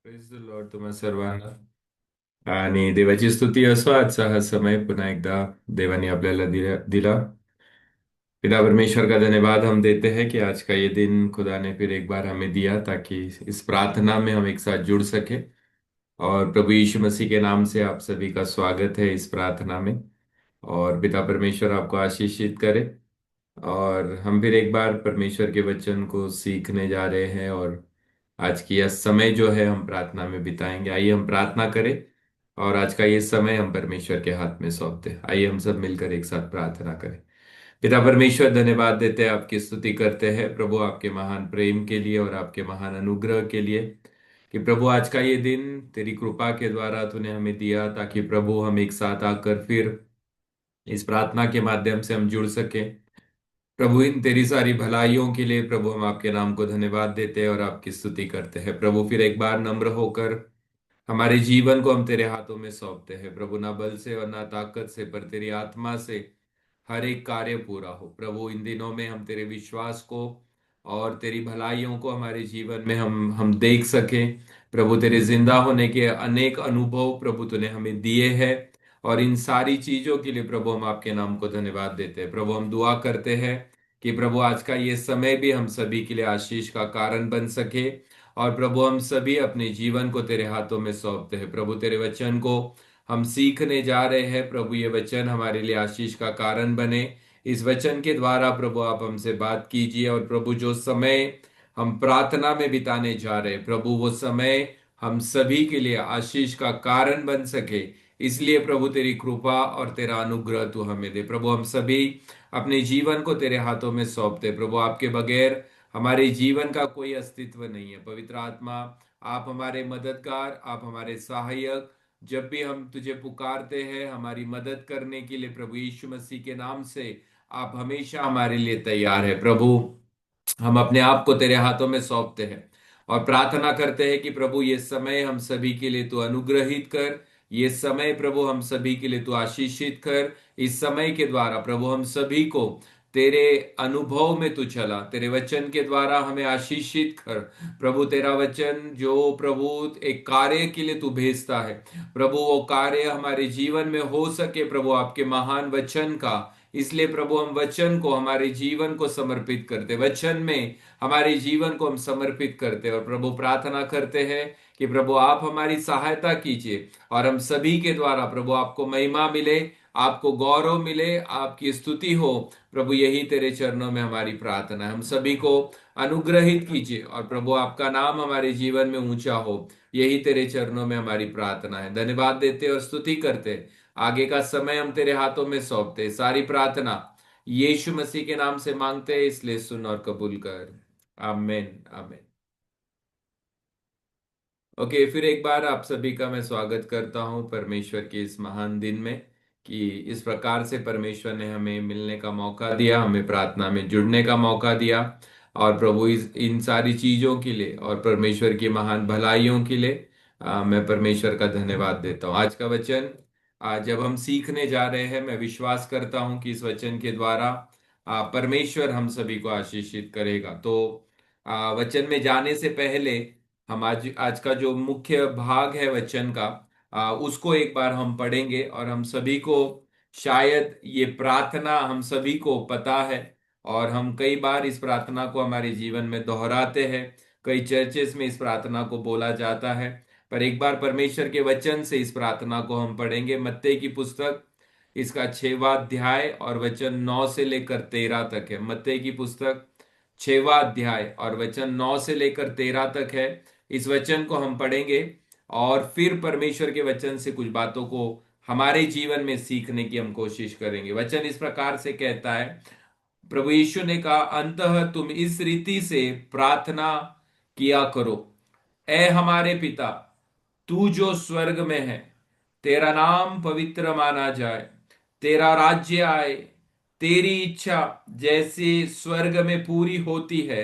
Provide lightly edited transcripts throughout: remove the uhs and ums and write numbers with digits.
Praise the Lord तुम्हा सर्वांना. आणि देवाची स्तुती असो. आजचा हा समय पुन्हा एकदा देवाने आपल्याला दिला. पिता परमेश्वर का धन्यवाद हम देते हैं कि आज का ये दिन खुदा ने फिर एक बार हमें दिया ताकि इस प्रार्थना में हम एक साथ जुड़ सके. और प्रभु यीशु मसीह के नाम से आप सभी का स्वागत है इस प्रार्थना में. और पिता परमेश्वर आपको आशीषित करे. और हम फिर एक बार परमेश्वर के वचन को सीखने जा रहे हैं. और आज की यह समय जो है हम प्रार्थना में बिताएंगे. आइए हम प्रार्थना करें. और आज का ये समय हम परमेश्वर के हाथ में सौंपते हैं. आइए हम सब मिलकर एक साथ प्रार्थना करें. पिता परमेश्वर, धन्यवाद देते हैं, आपकी स्तुति करते हैं प्रभु, आपके महान प्रेम के लिए और आपके महान अनुग्रह के लिए. कि प्रभु आज का ये दिन तेरी कृपा के द्वारा तूने हमें दिया ताकि प्रभु हम एक साथ आकर फिर इस प्रार्थना के माध्यम से हम जुड़ सके. प्रभु इन तेरी सारी भलाइयों के लिए प्रभु हम आपके नाम को धन्यवाद देते हैं और आपकी स्तुति करते हैं. प्रभु फिर एक बार नम्र होकर हमारे जीवन को हम तेरे हाथों में सौंपते हैं प्रभु. ना बल से और ना ताकत से, पर तेरी आत्मा से हर एक कार्य पूरा हो प्रभु. इन दिनों में हम तेरे विश्वास को और तेरी भलाइयों को हमारे जीवन में हम देख सकें प्रभु. तेरे जिंदा होने के अनेक अनुभव प्रभु तूने हमें दिए हैं. और इन सारी चीजों के लिए प्रभु हम आपके नाम को धन्यवाद देते हैं प्रभु. हम दुआ करते हैं कि प्रभु आज का ये समय भी हम सभी के लिए आशीष का कारण बन सके. और प्रभु हम सभी अपने जीवन को तेरे हाथों में सौंपते हैं प्रभु. तेरे वचन को हम सीखने जा रहे हैं प्रभु. ये वचन हमारे लिए आशीष का कारण बने. इस वचन के द्वारा प्रभु आप हमसे बात कीजिए. और प्रभु जो समय हम प्रार्थना में बिताने जा रहे हैं प्रभु, वो समय हम सभी के लिए आशीष का कारण बन सके. इसलिए प्रभु तेरी कृपा और तेरा अनुग्रह तू हमें दे प्रभु. हम सभी अपने जीवन को तेरे हाथों में सौंपते प्रभु. आपके बगैर हमारे जीवन का कोई अस्तित्व नहीं है. पवित्र आत्मा, आप हमारे मददगार, आप हमारे सहायक. जब भी हम तुझे पुकारते हैं हमारी मदद करने के लिए प्रभु यीशु मसीह के नाम से, आप हमेशा हमारे लिए तैयार है प्रभु. हम अपने आप को तेरे हाथों में सौंपते हैं और प्रार्थना करते हैं कि प्रभु ये समय हम सभी के लिए तू अनुग्रहित कर. ये समय प्रभु हम सभी के लिए तू आशीषित कर. इस समय के द्वारा प्रभु हम सभी को तेरे अनुभव में तू चला. तेरे वचन के द्वारा हमें आशीषित कर प्रभु. तेरा वचन जो प्रभु एक कार्य के लिए तू भेजता है प्रभु, वो कार्य हमारे जीवन में हो सके प्रभु आपके महान वचन का. इसलिए प्रभु हम वचन को, हमारे जीवन को समर्पित करते, वचन में हमारे जीवन को हम समर्पित करते और प्रभु प्रार्थना करते हैं कि प्रभु आप हमारी सहायता कीजिए. और हम सभी के द्वारा प्रभु आपको महिमा मिले, आपको गौरव मिले, आपकी स्तुति हो प्रभु. यही तेरे चरणों में हमारी प्रार्थना है. हम सभी को अनुग्रहित कीजिए और प्रभु आपका नाम हमारे जीवन में ऊंचा हो. यही तेरे चरणों में हमारी प्रार्थना है. धन्यवाद देते और स्तुति करते. आगे का समय हम तेरे हाथों में सौंपते. सारी प्रार्थना यीशु मसीह के नाम से मांगते हैं, इसलिए सुन और कबूल कर. आमेन, आमेन. ओके, फिर एक बार आप सभी का मैं स्वागत करता हूं परमेश्वर के इस महान दिन में. कि इस प्रकार से परमेश्वर ने हमें मिलने का मौका दिया, हमें प्रार्थना में जुड़ने का मौका दिया. और प्रभु इस इन सारी चीजों के लिए और परमेश्वर की महान भलाइयों के लिए मैं परमेश्वर का धन्यवाद देता हूँ. आज का वचन जब हम सीखने जा रहे हैं, मैं विश्वास करता हूँ कि इस वचन के द्वारा परमेश्वर हम सभी को आशीषित करेगा. तो वचन में जाने से पहले हम आज आज का जो मुख्य भाग है वचन का, उसको एक बार हम पढ़ेंगे. और हम सभी को शायद ये प्रार्थना हम सभी को पता है और हम कई बार इस प्रार्थना को हमारे जीवन में दोहराते हैं. कई चर्चेस में इस प्रार्थना को बोला जाता है. पर एक बार परमेश्वर के वचन से इस प्रार्थना को हम पढ़ेंगे. मत्ती की पुस्तक, इसका 6वां अध्याय और वचन 9 से लेकर 13 तक है. मत्ती की पुस्तक 6वां अध्याय और वचन 9 से लेकर 13 तक है. इस वचन को हम पढ़ेंगे और फिर परमेश्वर के वचन से कुछ बातों को हमारे जीवन में सीखने की हम कोशिश करेंगे. वचन इस प्रकार से कहता है, प्रभु यीशु ने कहा, अंततः तुम इस रीति से प्रार्थना किया करो, ए हमारे पिता, तू जो स्वर्ग में है, तेरा नाम पवित्र माना जाए, तेरा राज्य आए, तेरी इच्छा जैसे स्वर्ग में पूरी होती है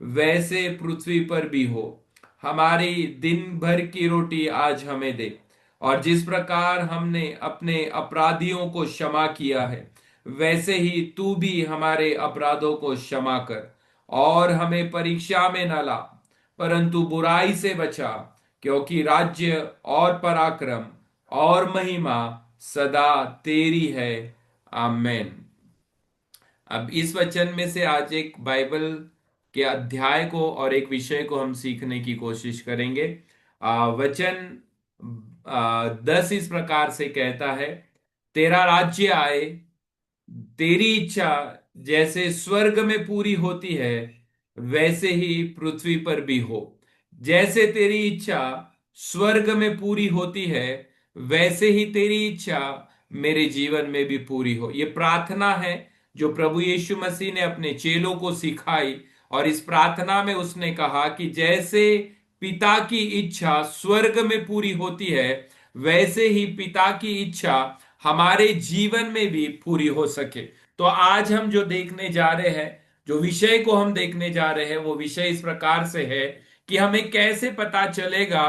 वैसे पृथ्वी पर भी हो. हमारी दिन भर की रोटी आज हमें दे, और जिस प्रकार हमने अपने अपराधियों को क्षमा किया है वैसे ही तू भी हमारे अपराधों को क्षमा कर. और हमें परीक्षा में न ला, परंतु बुराई से बचा, क्योंकि राज्य और पराक्रम और महिमा सदा तेरी है। आमेन। अब इस वचन में से आज एक बाइबल के अध्याय को और एक विषय को हम सीखने की कोशिश करेंगे। वचन 10 इस प्रकार से कहता है, तेरा राज्य आए, तेरी इच्छा जैसे स्वर्ग में पूरी होती है वैसे ही पृथ्वी पर भी हो। जैसे तेरी इच्छा स्वर्ग में पूरी होती है वैसे ही तेरी इच्छा मेरे जीवन में भी पूरी हो। ये प्रार्थना है जो प्रभु यीशु मसीह ने अपने चेलों को सिखाई। और इस प्रार्थना में उसने कहा कि जैसे पिता की इच्छा स्वर्ग में पूरी होती है वैसे ही पिता की इच्छा हमारे जीवन में भी पूरी हो सके। तो आज हम जो देखने जा रहे हैं, जो विषय को हम देखने जा रहे हैं, वो विषय इस प्रकार से है कि हमें कैसे पता चलेगा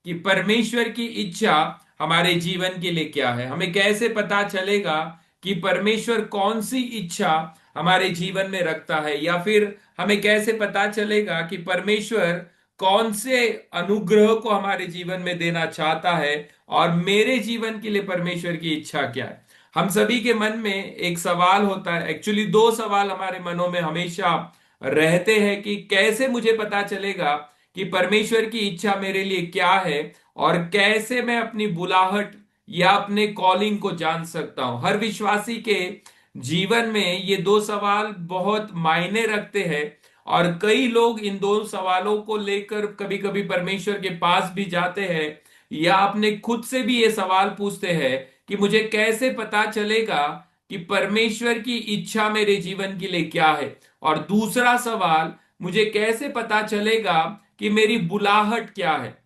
कि परमेश्वर की इच्छा हमारे जीवन के लिए क्या है। हमें कैसे पता चलेगा कि परमेश्वर कौन सी इच्छा हमारे जीवन में रखता है, या फिर हमें कैसे पता चलेगा कि परमेश्वर कौन से अनुग्रह को हमारे जीवन में देना चाहता है और मेरे जीवन के लिए परमेश्वर की इच्छा क्या है। हम सभी के मन में एक सवाल होता है, एक्चुअली दो सवाल हमारे मनों में हमेशा रहते हैं कि कैसे मुझे पता चलेगा कि परमेश्वर की इच्छा मेरे लिए क्या है, और कैसे मैं अपनी बुलाहट या अपने कॉलिंग को जान सकता हूं। हर विश्वासी के जीवन में ये दो सवाल बहुत मायने रखते हैं, और कई लोग इन दो सवालों को लेकर कभी कभी परमेश्वर के पास भी जाते हैं या अपने खुद से भी ये सवाल पूछते हैं कि मुझे कैसे पता चलेगा कि परमेश्वर की इच्छा मेरे जीवन के लिए क्या है। और दूसरा सवाल, मुझे कैसे पता चलेगा कि मेरी बुलाहट क्या है।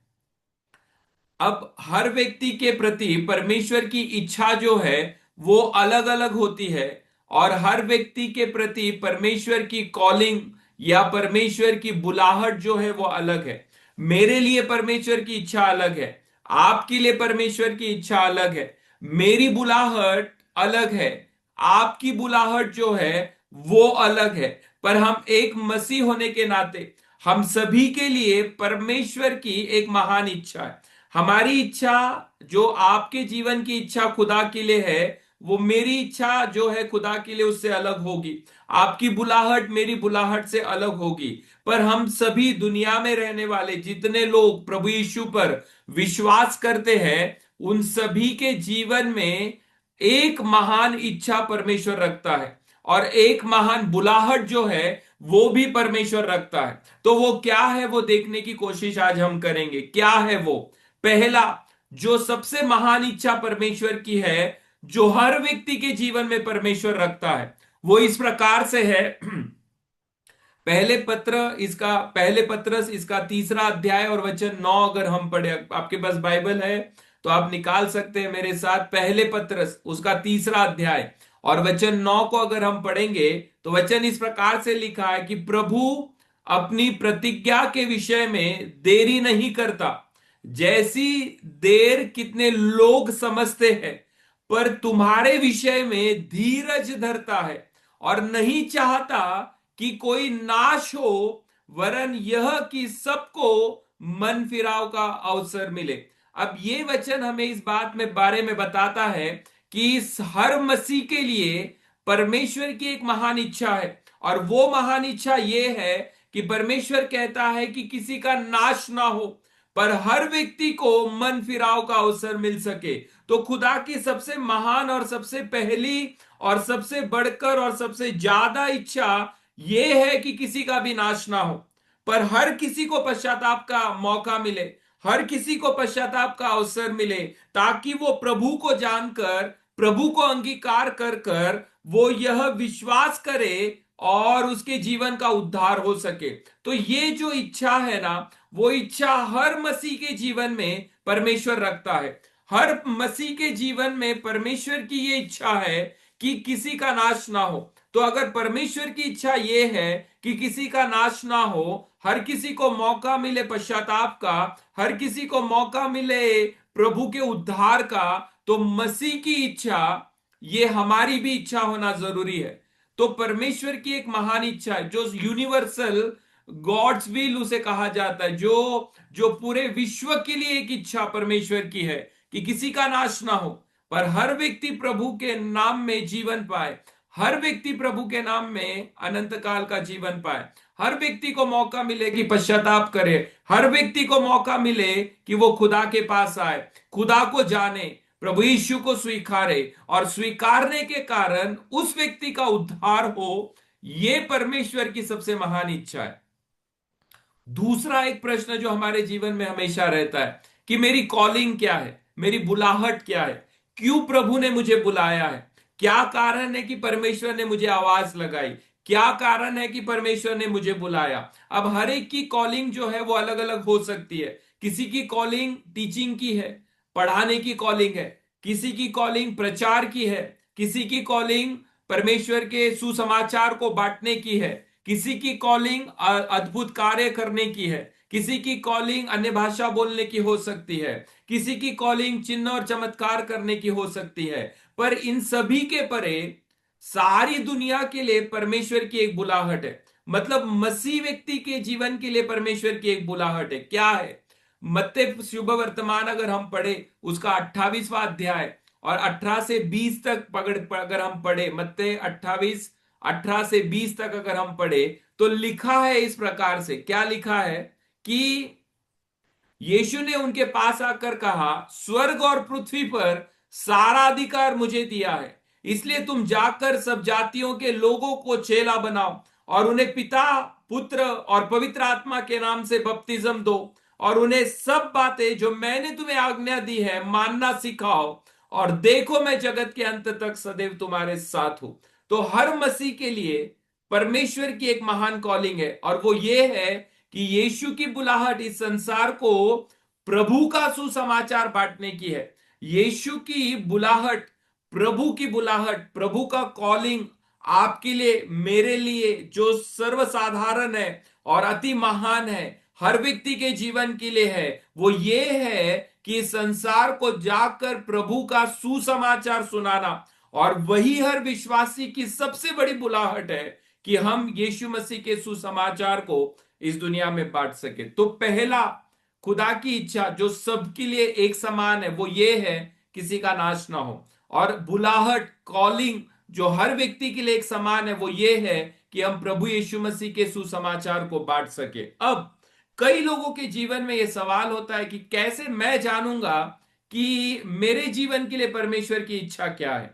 अब हर व्यक्ति के प्रति परमेश्वर की इच्छा जो है वो अलग अलग होती है, और हर व्यक्ति के प्रति परमेश्वर की कॉलिंग या परमेश्वर की बुलाहट जो है वो अलग है। मेरे लिए परमेश्वर की इच्छा अलग है, आपके लिए परमेश्वर की इच्छा अलग है। मेरी बुलाहट अलग है, आपकी बुलाहट जो है वो अलग है। पर हम एक मसीह होने के नाते हम सभी के लिए परमेश्वर की एक महान इच्छा है। हमारी इच्छा, जो आपके जीवन की इच्छा खुदा के लिए है, वो मेरी इच्छा जो है खुदा के लिए उससे अलग होगी। आपकी बुलाहट मेरी बुलाहट से अलग होगी। पर हम सभी दुनिया में रहने वाले जितने लोग प्रभु यीशु पर विश्वास करते हैं, उन सभी के जीवन में एक महान इच्छा परमेश्वर रखता है, और एक महान बुलाहट जो है वो भी परमेश्वर रखता है। तो वो क्या है वो देखने की कोशिश आज हम करेंगे। क्या है वो? पहला, जो सबसे महान इच्छा परमेश्वर की है, जो हर व्यक्ति के जीवन में परमेश्वर रखता है, वो इस प्रकार से है। पहले पत्रस इसका 3 अध्याय और वचन 9 अगर हम पढ़े, आपके पास बाइबल है तो आप निकाल सकते हैं मेरे साथ। पहले पत्रस उसका 3 अध्याय और वचन 9 को अगर हम पढ़ेंगे तो वचन इस प्रकार से लिखा है कि प्रभु अपनी प्रतिज्ञा के विषय में देरी नहीं करता, जैसी देर कितने लोग समझते हैं, पर तुम्हारे विषय में धीरज धरता है और नहीं चाहता कि कोई नाश हो, वरन यह कि सबको मन फिराव का अवसर मिले। अब ये वचन हमें इस बात में बारे में बताता है कि इस हर मसीह के लिए परमेश्वर की एक महान इच्छा है, और वो महान इच्छा ये है कि परमेश्वर कहता है कि किसी का नाश ना हो, पर हर व्यक्ति को मन फिराव का अवसर मिल सके। तो खुदा की सबसे महान और सबसे पहली और सबसे बढ़कर और सबसे ज्यादा इच्छा यह है कि किसी का भी नाश ना हो, पर हर किसी को पश्चाताप का मौका मिले, हर किसी को पश्चाताप का अवसर मिले, ताकि वो प्रभु को जानकर, प्रभु को अंगीकार कर कर वो यह विश्वास करे और उसके जीवन का उद्धार हो सके। तो ये जो इच्छा है ना, वो इच्छा हर मसीह के जीवन में परमेश्वर रखता है। हर मसीह के जीवन में परमेश्वर की ये इच्छा है कि किसी का नाश ना हो। तो अगर परमेश्वर की इच्छा ये है कि किसी का नाश ना हो, हर किसी को मौका मिले पश्चाताप का, हर किसी को मौका मिले प्रभु के उद्धार का, तो मसीह की इच्छा, ये हमारी भी इच्छा होना जरूरी है। तो परमेश्वर की एक महान इच्छा है जो यूनिवर्सल गॉड्स विल उसे कहा जाता है, जो जो पूरे विश्व के लिए एक इच्छा परमेश्वर की है कि किसी का नाश ना हो, पर हर व्यक्ति प्रभु के नाम में जीवन पाए, हर व्यक्ति प्रभु के नाम में अनंत काल का जीवन पाए, हर व्यक्ति को मौका मिले कि पश्चाताप करे, हर व्यक्ति को मौका मिले कि वो खुदा के पास आए, खुदा को जाने, प्रभु यीशु को स्वीकारे, और स्वीकारने के कारण उस व्यक्ति का उद्धार हो। ये परमेश्वर की सबसे महान इच्छा है। दूसरा एक प्रश्न जो हमारे जीवन में हमेशा रहता है कि मेरी कॉलिंग क्या है, मेरी बुलाहट क्या है, क्यों प्रभु ने मुझे बुलाया है, क्या कारण है कि परमेश्वर ने मुझे आवाज लगाई, क्या कारण है कि परमेश्वर ने मुझे बुलाया। अब हर एक की कॉलिंग जो है वो अलग अलग हो सकती है। किसी की कॉलिंग टीचिंग की है, पढ़ाने की कॉलिंग है, किसी की कॉलिंग प्रचार की है, किसी की कॉलिंग परमेश्वर के सुसमाचार को बांटने की है, किसी की कॉलिंग अद्भुत कार्य करने की है, किसी की कॉलिंग अन्य भाषा बोलने की हो सकती है, किसी की कॉलिंग चिन्ह और चमत्कार करने की हो सकती है। पर इन सभी के परे सारी दुनिया के लिए परमेश्वर की एक बुलाहट है। मतलब मसीह व्यक्ति के जीवन के लिए परमेश्वर की एक बुलाहट है। क्या है? मत्ते शुभ वर्तमान अगर हम पढ़े उसका 28वां अध्याय और 18 से 20 तक पकड़ अगर हम पढ़े, मत्ते 28 18 से 20 तक अगर हम पढ़े, तो लिखा है इस प्रकार से। क्या लिखा है कि यीशु ने उनके पास आकर कहा, स्वर्ग और पृथ्वी पर सारा अधिकार मुझे दिया है, इसलिए तुम जाकर सब जातियों के लोगों को चेला बनाओ और उन्हें पिता, पुत्र और पवित्र आत्मा के नाम से बपतिस्म दो, और उन्हें सब बातें जो मैंने तुम्हें आज्ञा दी है मानना सिखाओ, और देखो मैं जगत के अंत तक सदैव तुम्हारे साथ हूं। तो हर मसीह के लिए परमेश्वर की एक महान कॉलिंग है, और वो ये है कि यीशु की बुलाहट इस संसार को प्रभु का सुसमाचार बांटने की है। यीशु की बुलाहट, प्रभु की बुलाहट, प्रभु का कॉलिंग आपके लिए, मेरे लिए, जो सर्वसाधारण है और अति महान है, हर व्यक्ति के जीवन के लिए है, वो ये है कि संसार को जाकर प्रभु का सुसमाचार सुनाना। और वही हर विश्वासी की सबसे बड़ी बुलाहट है कि हम यीशु मसीह के सुसमाचार को इस दुनिया में बांट सके। तो पहला, खुदा की इच्छा जो सबके लिए एक समान है, वो ये है किसी का नाश ना हो। और बुलाहट, कॉलिंग जो हर व्यक्ति के लिए एक समान है, वो ये है कि हम प्रभु यीशु मसीह के सुसमाचार को बांट सके। अब कई लोगों के जीवन में यह सवाल होता है कि कैसे मैं जानूंगा कि मेरे जीवन के लिए परमेश्वर की इच्छा क्या है।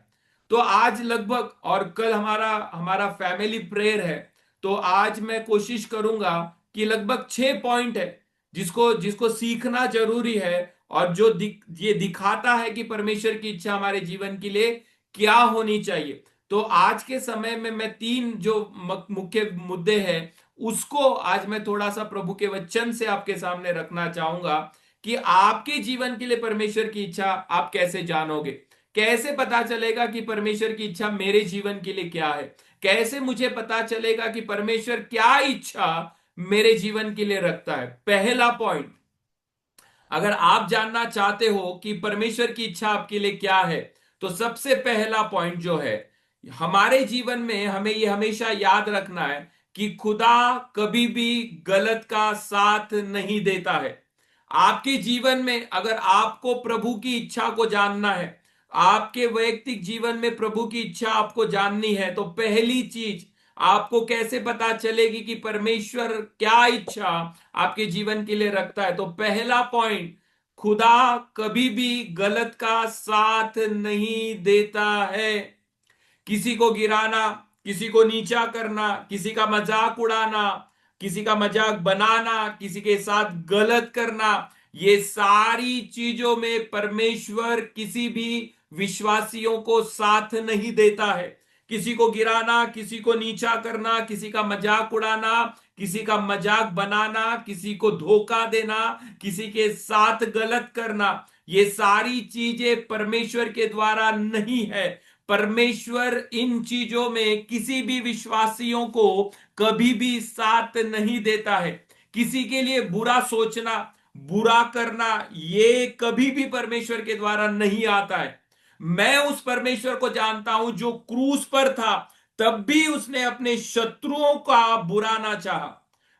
तो आज लगभग, और कल हमारा हमारा फैमिली प्रेयर है, तो आज मैं कोशिश करूंगा कि लगभग 6 पॉइंट है जिसको जिसको सीखना जरूरी है, और जो ये दिखाता है कि परमेश्वर की इच्छा हमारे जीवन के लिए क्या होनी चाहिए। तो आज के समय में मैं 3 जो मुख्य मुद्दे हैं उसको आज मैं थोड़ा सा प्रभु के वचन से आपके सामने रखना चाहूंगा कि आपके जीवन के लिए परमेश्वर की इच्छा आप कैसे जानोगे, कैसे पता चलेगा कि परमेश्वर की इच्छा मेरे जीवन के लिए क्या है, कैसे मुझे पता चलेगा कि परमेश्वर क्या इच्छा मेरे जीवन के लिए रखता है। पहला पॉइंट, अगर आप जानना चाहते हो कि परमेश्वर की इच्छा आपके लिए क्या है, तो सबसे पहला पॉइंट जो है, हमारे जीवन में हमें यह हमेशा याद रखना है कि खुदा कभी भी गलत का साथ नहीं देता है। आपके जीवन में अगर आपको प्रभु की इच्छा को जानना है, आपके वैयक्तिक जीवन में प्रभु की इच्छा आपको जाननी है, तो पहली चीज आपको कैसे पता चलेगी कि परमेश्वर क्या इच्छा आपके जीवन के लिए रखता है। तो पहला पॉइंट, खुदा कभी भी गलत का साथ नहीं देता है। किसी को गिराना, किसी को नीचा करना, किसी का मजाक उड़ाना, किसी का मजाक बनाना, किसी के साथ गलत करना, ये सारी चीजों में परमेश्वर किसी भी विश्वासियों को साथ नहीं देता है। किसी को गिराना, किसी को नीचा करना, किसी का मजाक उड़ाना, किसी का मजाक बनाना, किसी को धोखा देना, किसी के साथ गलत करना, ये सारी चीजें परमेश्वर के द्वारा नहीं है। परमेश्वर इन चीजों में किसी भी विश्वासियों को कभी भी साथ नहीं देता है। किसी के लिए बुरा सोचना, बुरा करना, ये कभी भी परमेश्वर के द्वारा नहीं आता है। मैं उस परमेश्वर को जानता हूं जो क्रूस पर था, तब भी उसने अपने शत्रुओं का बुरा ना चाहा।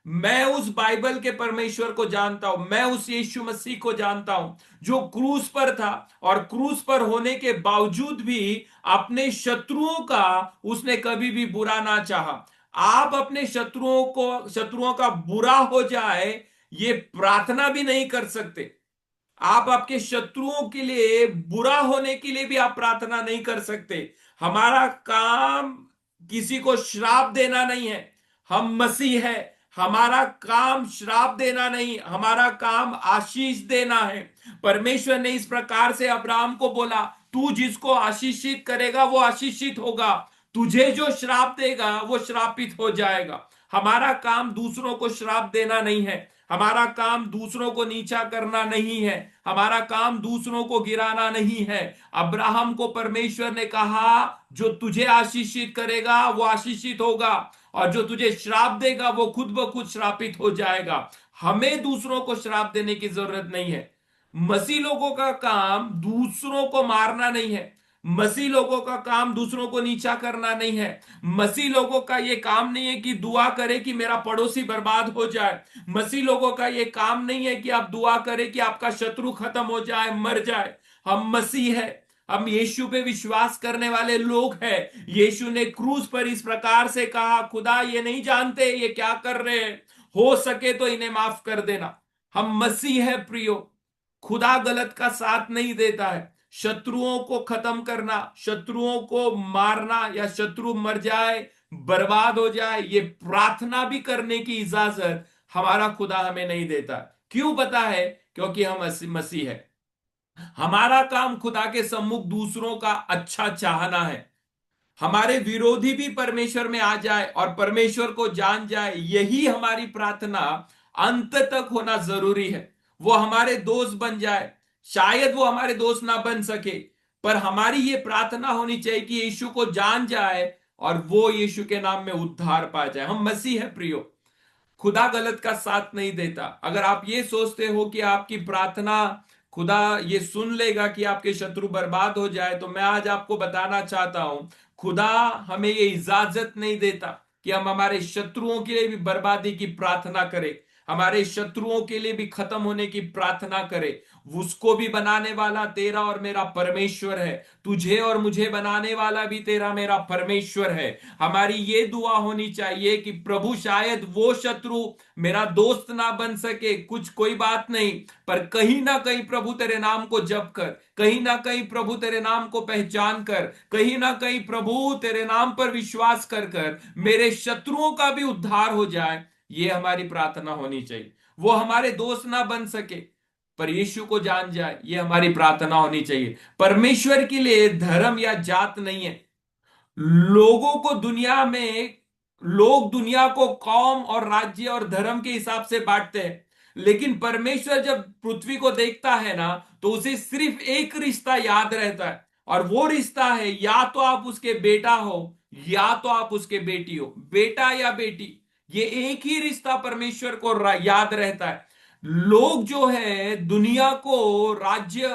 मैं उस बाइबल के परमेश्वर को जानता हूं, मैं उस यीशु मसीह को जानता हूं जो क्रूस पर था, और क्रूस पर होने के बावजूद भी अपने शत्रुओं का उसने कभी भी बुरा ना चाहा। आप अपने शत्रुओं का बुरा हो जाए ये प्रार्थना भी नहीं कर सकते। आप आपके शत्रुओं के लिए बुरा होने के लिए भी आप प्रार्थना नहीं कर सकते। हमारा काम किसी को श्राप देना नहीं है। हम मसीह है। हमारा काम श्राप देना नहीं, हमारा काम आशीष देना है। परमेश्वर ने इस प्रकार से अब्राहम को बोला, तू जिसको आशीषित करेगा वो आशीषित होगा, तुझे जो श्राप देगा वो श्रापित हो जाएगा। हमारा काम दूसरों को श्राप देना नहीं है, हमारा काम दूसरों को नीचा करना नहीं है, हमारा काम दूसरों को गिराना नहीं है। अब्राहम को परमेश्वर ने कहा, जो तुझे आशीषित करेगा वो आशीषित होगा, और जो तुझे श्राप देगा वो खुद ब खुद श्रापित हो जाएगा। हमें दूसरों को श्राप देने की जरूरत नहीं है। मसीह लोगों का काम दूसरों को मारना नहीं है। मसीह लोगों का काम दूसरों को नीचा करना नहीं है। मसीह लोगों का यह काम नहीं है कि दुआ करे कि मेरा पड़ोसी बर्बाद हो जाए। मसीह लोगों का यह काम नहीं है कि आप दुआ करें कि आपका शत्रु खत्म हो जाए, मर जाए। हम मसीह है, हम यीशु पे विश्वास करने वाले लोग हैं। यीशु ने क्रूस पर इस प्रकार से कहा, खुदा ये नहीं जानते ये क्या कर रहे हैं, हो सके तो इन्हें माफ कर देना। हम मसीह है प्रियो। खुदा गलत का साथ नहीं देता है। शत्रुओं को खत्म करना, शत्रुओं को मारना, या शत्रु मर जाए, बर्बाद हो जाए, ये प्रार्थना भी करने की इजाजत हमारा खुदा हमें नहीं देता। क्यों पता है? क्योंकि हम मसीह है। हमारा काम खुदा के सम्मुख दूसरों का अच्छा चाहना है। हमारे विरोधी भी परमेश्वर में आ जाए और परमेश्वर को जान जाए, यही हमारी प्रार्थना अंत तक होना जरूरी है। वो हमारे दोस्त बन जाए, शायद वो हमारे दोस्त ना बन सके, पर हमारी ये प्रार्थना होनी चाहिए कि यीशु को जान जाए और वो यीशु के नाम में उद्धार पा जाए। हम मसीह है प्रियो। खुदा गलत का साथ नहीं देता। अगर आप ये सोचते हो कि आपकी प्रार्थना खुदा ये सुन लेगा कि आपके शत्रु बर्बाद हो जाए, तो मैं आज आपको बताना चाहता हूं, खुदा हमें ये इजाजत नहीं देता कि हम हमारे शत्रुओं के लिए भी बर्बादी की प्रार्थना करें, हमारे शत्रुओं के लिए भी खत्म होने की प्रार्थना करें। उसको भी बनाने वाला तेरा और मेरा परमेश्वर है, तुझे और मुझे बनाने वाला भी तेरा मेरा परमेश्वर है। हमारी ये दुआ होनी चाहिए कि प्रभु, शायद वो शत्रु मेरा दोस्त ना बन सके, कुछ कोई बात नहीं, पर कहीं ना कहीं प्रभु तेरे नाम को जप कर, कहीं ना कहीं प्रभु तेरे नाम को पहचान कर, कहीं ना कहीं प्रभु तेरे नाम पर विश्वास कर कर मेरे शत्रुओं का भी उद्धार हो जाए। ये हमारी प्रार्थना होनी चाहिए। वो हमारे दोस्त ना बन सके पर यीशु को जान जाए, ये हमारी प्रार्थना होनी चाहिए। परमेश्वर के लिए धर्म या जात नहीं है। लोगों को दुनिया में लोग दुनिया को कौम और राज्य और धर्म के हिसाब से बांटते हैं, लेकिन परमेश्वर जब पृथ्वी को देखता है ना, तो उसे सिर्फ एक रिश्ता याद रहता है, और वो रिश्ता है, या तो आप उसके बेटा हो या तो आप उसके बेटी हो। बेटा या बेटी, ये एक ही रिश्ता परमेश्वर को याद रहता है। लोग जो है दुनिया को राज्य,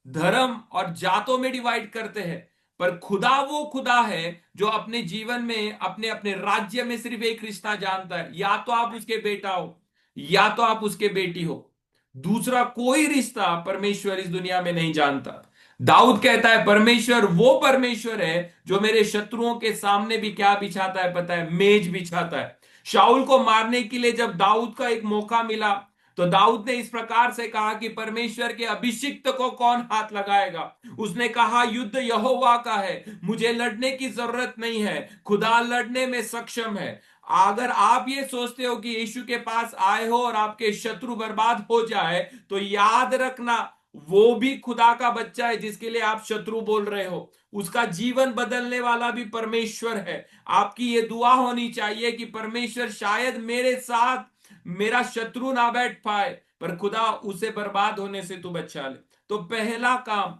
धर्म और जातों में डिवाइड करते हैं, पर खुदा वो खुदा है जो अपने जीवन में अपने अपने राज्य में सिर्फ एक रिश्ता जानता है, या तो आप उसके बेटा हो या तो आप उसके बेटी हो। दूसरा कोई रिश्ता परमेश्वर इस दुनिया में नहीं जानता। दाऊद कहता है, परमेश्वर वो परमेश्वर है जो मेरे शत्रुओं के सामने भी क्या बिछाता है पता है? मेज बिछाता है। शाऊल को मारने के लिए जब दाऊद का एक मौका मिला, तो दाऊद ने इस प्रकार से कहा कि परमेश्वर के अभिषिक्त को कौन हाथ लगाएगा? उसने कहा, युद्ध यहोवा का है, मुझे लड़ने की जरूरत नहीं है, खुदा लड़ने में सक्षम है। अगर आप ये सोचते हो कि यीशु के पास आए हो और आपके शत्रु बर्बाद हो जाए, तो याद रखना, वो भी खुदा का बच्चा है जिसके लिए आप शत्रु बोल रहे हो। उसका जीवन बदलने वाला भी परमेश्वर है। आपकी ये दुआ होनी चाहिए कि परमेश्वर, शायद मेरे साथ मेरा शत्रु ना बैठ पाए, पर खुदा उसे बर्बाद होने से तू बचा ले। तो पहला काम,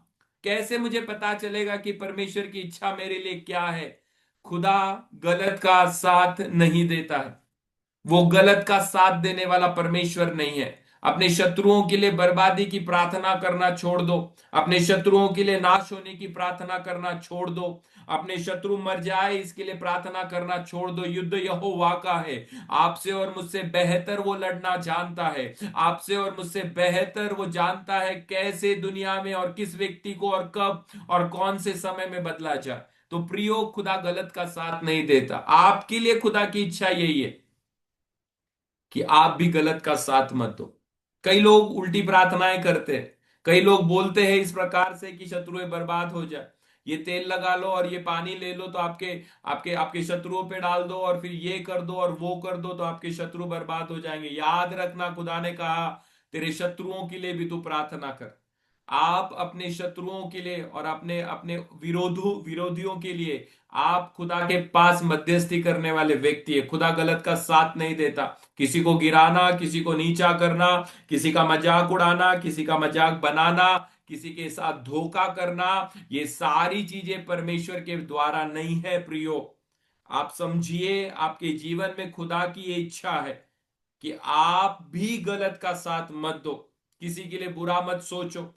कैसे मुझे पता चलेगा कि परमेश्वर की इच्छा मेरे लिए क्या है? खुदा गलत का साथ नहीं देता है। वो गलत का साथ देने वाला परमेश्वर नहीं है। अपने शत्रुओं के लिए बर्बादी की प्रार्थना करना छोड़ दो। अपने शत्रुओं के लिए नाश होने की प्रार्थना करना छोड़ दो। अपने शत्रु मर जाए इसके लिए प्रार्थना करना छोड़ दो। युद्ध यहोवा का है। आपसे और मुझसे बेहतर वो लड़ना जानता है। आपसे और मुझसे बेहतर वो जानता है कैसे दुनिया में और किस व्यक्ति को और कब और कौन से समय में बदला जाए। तो प्रियो, खुदा गलत का साथ नहीं देता। आपके लिए खुदा की इच्छा यही है कि आप भी गलत का साथ मत दो। कई लोग उल्टी प्रार्थनाएं करते हैं। कई लोग बोलते हैं इस प्रकार से कि शत्रुएं बर्बाद हो जाए। ये तेल लगा लो और ये पानी ले लो तो आपके आपके आपके शत्रुओं पे डाल दो और फिर ये कर दो और वो कर दो तो आपके शत्रु बर्बाद हो जाएंगे। याद रखना, खुदा ने कहा तेरे शत्रुओं के लिए भी तू प्रार्थना कर। आप अपने शत्रुओं के लिए और अपने अपने विरोधियों के लिए आप खुदा के पास मध्यस्थी करने वाले व्यक्ति है। खुदा गलत का साथ नहीं देता। किसी को गिराना, किसी को नीचा करना, किसी का मजाक उड़ाना, किसी का मजाक बनाना, किसी के साथ धोखा करना, ये सारी चीजें परमेश्वर के द्वारा नहीं है प्रियो। आप समझिए, आपके जीवन में खुदा की ये इच्छा है कि आप भी गलत का साथ मत दो। किसी के लिए बुरा मत सोचो।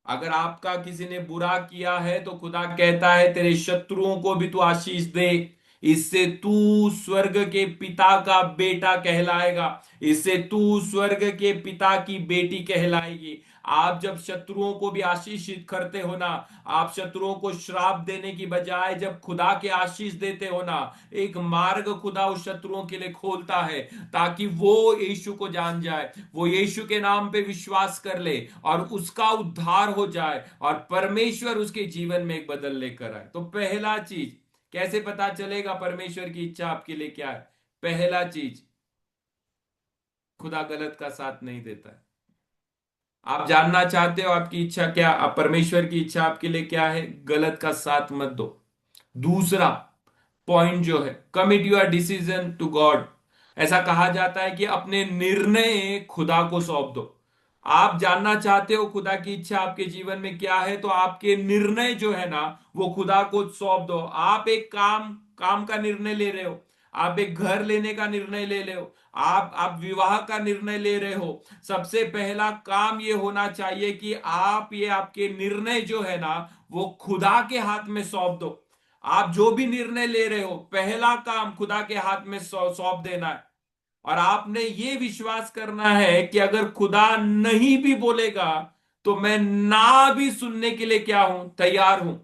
अगर आपका किसी ने बुरा किया है तो खुदा कहता है तेरे शत्रुओं को भी तू आशीष दे। इससे तू स्वर्ग के पिता का बेटा कहलाएगा। इससे तू स्वर्ग के पिता की बेटी कहलाएगी। आप जब शत्रुओं को भी आशीषित करते हो ना, आप शत्रुओं को श्राप देने की बजाय जब खुदा के आशीष देते हो ना, एक मार्ग खुदा उस शत्रुओं के लिए खोलता है ताकि वो यीशु को जान जाए, वो यीशु के नाम पे विश्वास कर ले और उसका उद्धार हो जाए और परमेश्वर उसके जीवन में एक बदल लेकर आए। तो पहला चीज, कैसे पता चलेगा परमेश्वर की इच्छा आपके लिए क्या है? पहला चीज, खुदा गलत का साथ नहीं देता है। आप जानना चाहते हो आपकी इच्छा क्या, आप परमेश्वर की इच्छा आपके लिए क्या है? गलत का साथ मत दो। दूसरा पॉइंट जो है, commit your decision to god. ऐसा कहा जाता है कि अपने निर्णय खुदा को सौंप दो। आप जानना चाहते हो खुदा की इच्छा आपके जीवन में क्या है, तो आपके निर्णय जो है ना वो खुदा को सौंप दो। आप एक काम काम का निर्णय ले रहे हो, आप एक घर लेने का निर्णय ले रहे हो, आप विवाह का निर्णय ले रहे हो। सबसे पहला काम ये होना चाहिए कि आप ये आपके निर्णय जो है ना वो खुदा के हाथ में सौंप दो। आप जो भी निर्णय ले रहे हो, पहला काम खुदा के हाथ में सौंप देना है। और आपने ये विश्वास करना है कि अगर खुदा नहीं भी बोलेगा तो मैं ना भी सुनने के लिए क्या हूं, तैयार हूं।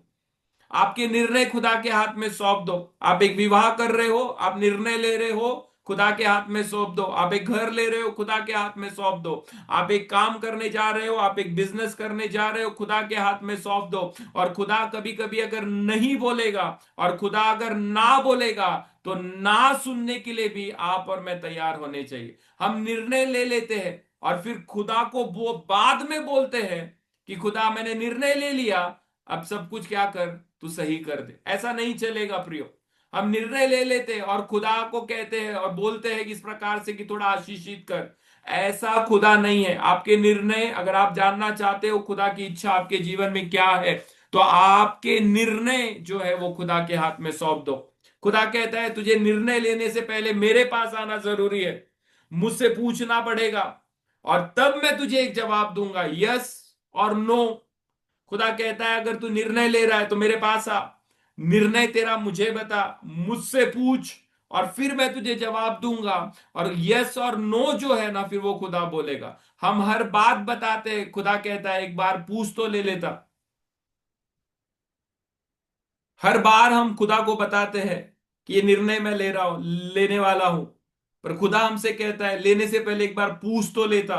आपके निर्णय खुदा के हाथ में सौंप दो। आप एक विवाह कर रहे हो, आप निर्णय ले रहे हो, खुदा के हाथ में सौंप दो। आप एक घर ले रहे हो, खुदा के हाथ में सौंप दो। आप एक काम करने जा रहे हो, आप एक बिजनेस करने जा रहे हो, खुदा के हाथ में सौंप दो। और खुदा कभी कभी अगर नहीं बोलेगा और खुदा अगर ना बोलेगा तो ना सुनने के लिए भी आप और मैं तैयार होने चाहिए। हम निर्णय ले लेते हैं और फिर खुदा को वो बाद में बोलते हैं कि खुदा मैंने निर्णय ले लिया, अब सब कुछ क्या कर, तू सही कर दे। ऐसा नहीं चलेगा प्रियो। हम निर्णय ले लेते हैं और खुदा को कहते हैं और बोलते हैं कि इस प्रकार से कि थोड़ा आशीषित कर। ऐसा खुदा नहीं है। आपके निर्णय, अगर आप जानना चाहते हो खुदा की इच्छा आपके जीवन में क्या है, तो आपके निर्णय जो है वो खुदा के हाथ में सौंप दो। खुदा कहता है तुझे निर्णय लेने से पहले मेरे पास आना जरूरी है, मुझसे पूछना पड़ेगा और तब मैं तुझे एक जवाब दूंगा, यस और नो। खुदा कहता है अगर तू निर्णय ले रहा है तो मेरे पास आ, निर्णय तेरा मुझे बता, मुझसे पूछ और फिर मैं तुझे जवाब दूंगा। और यस और नो जो है ना फिर वो खुदा बोलेगा। हम हर बात बताते हैं, खुदा कहता है एक बार पूछ तो ले लेता। हर बार हम खुदा को बताते हैं कि ये निर्णय मैं ले रहा हूं, लेने वाला हूं, पर खुदा हमसे कहता है लेने से पहले एक बार पूछ तो लेता।